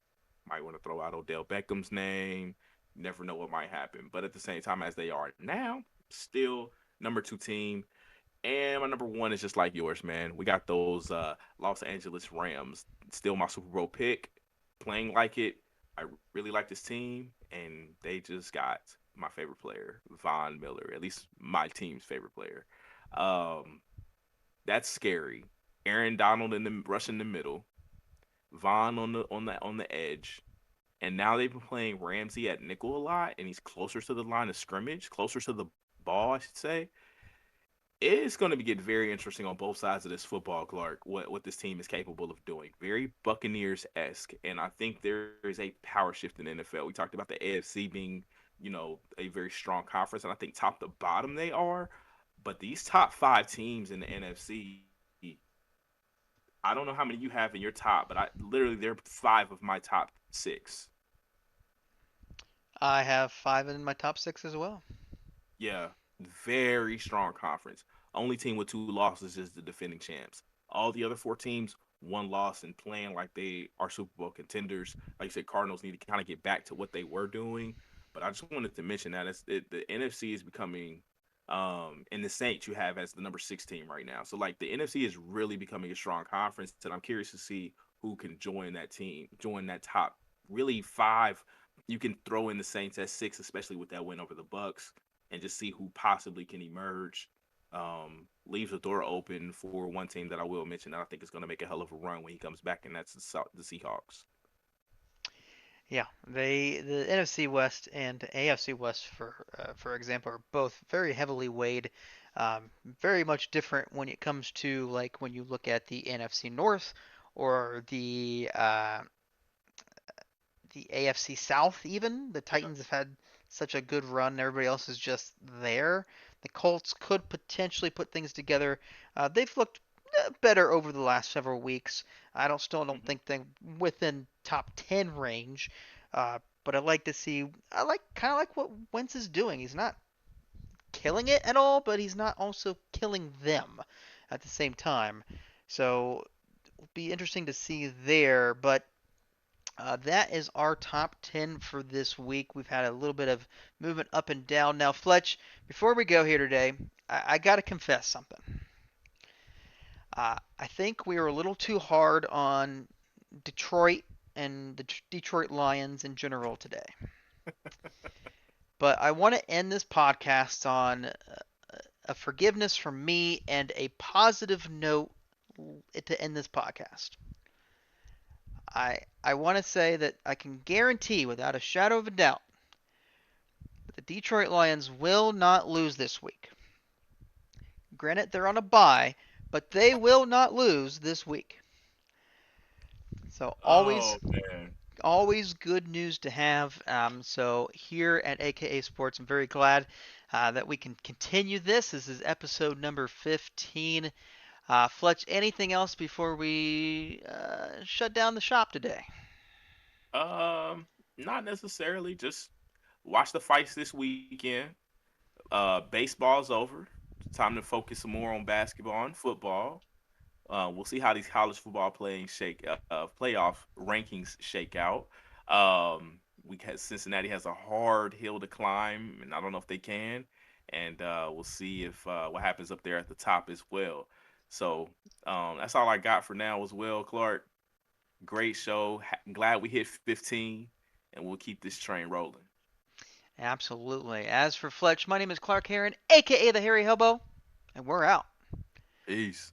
Might want to throw out Odell Beckham's name. You never know what might happen. But at the same time, as they are now, still number 2 team. And my number 1 is just like yours, man. We got those Los Angeles Rams. Still my Super Bowl pick. Playing like it. I really like this team, and they just got my favorite player, Von Miller. At least my team's favorite player. Um, that's scary. Aaron Donald in the rush in the middle. Von on the edge. And now they've been playing Ramsey at nickel a lot, and he's closer to the line of scrimmage, closer to the ball, I should say. It's going to get very interesting on both sides of this football, Clark. What this team is capable of doing, very Buccaneers esque, and I think there is a power shift in the NFL. We talked about the AFC being, a very strong conference, and I think top to bottom they are. But these top 5 teams in the NFC, I don't know how many you have in your top, but I literally they're 5 of my top 6. I have five in my top six as well. Yeah, very strong conference. Only team with 2 losses is the defending champs. All the other 4 teams, 1 loss and playing like they are Super Bowl contenders. Like you said, Cardinals need to kind of get back to what they were doing. But I just wanted to mention that the NFC is becoming, and the Saints you have as the number 6 team right now. So like the NFC is really becoming a strong conference, and I'm curious to see who can join that team, join that top really 5. You can throw in the Saints at 6, especially with that win over the Bucks, and just see who possibly can emerge. Leaves the door open for one team that I will mention that I think is going to make a hell of a run when he comes back, and that's the Seahawks. Yeah, the NFC West and AFC West, for example, are both very heavily weighed, very much different when it comes to like when you look at the NFC North or the AFC South. Even the Yeah, Titans have had such a good run, everybody else is just there. The Colts could potentially put things together. They've looked better over the last several weeks. I don't Mhm. think they're within top 10 range. But I like to see. I like kind of like what Wentz is doing. He's not killing it at all, but he's not also killing them at the same time. So it'll be interesting to see there. But that is our top 10 for this week. We've had a little bit of movement up and down. Now, Fletch, before we go here today, I got to confess something. I think we were a little too hard on Detroit and the Detroit Lions in general today. But I want to end this podcast on a forgiveness from me and a positive note to end this podcast. I want to say that I can guarantee without a shadow of a doubt that the Detroit Lions will not lose this week. Granted, they're on a bye, but they will not lose this week. So Oh man. always good news to have. So here at AKA Sports, I'm very glad that we can continue this. This is episode number 15. Fletch, anything else before we shut down the shop today? Um, Not necessarily. Just watch the fights this weekend. Baseball's over. Time to focus some more on basketball and football. We'll see how these college football playoff rankings shake out. Cincinnati has a hard hill to climb, and I don't know if they can. And we'll see if what happens up there at the top as well. So that's all I got for now as well, Clark. Great show. Glad we hit 15, and we'll keep this train rolling. Absolutely. As for Fletch, my name is Clark Heron, aka the Hairy Hobo, and we're out. Peace.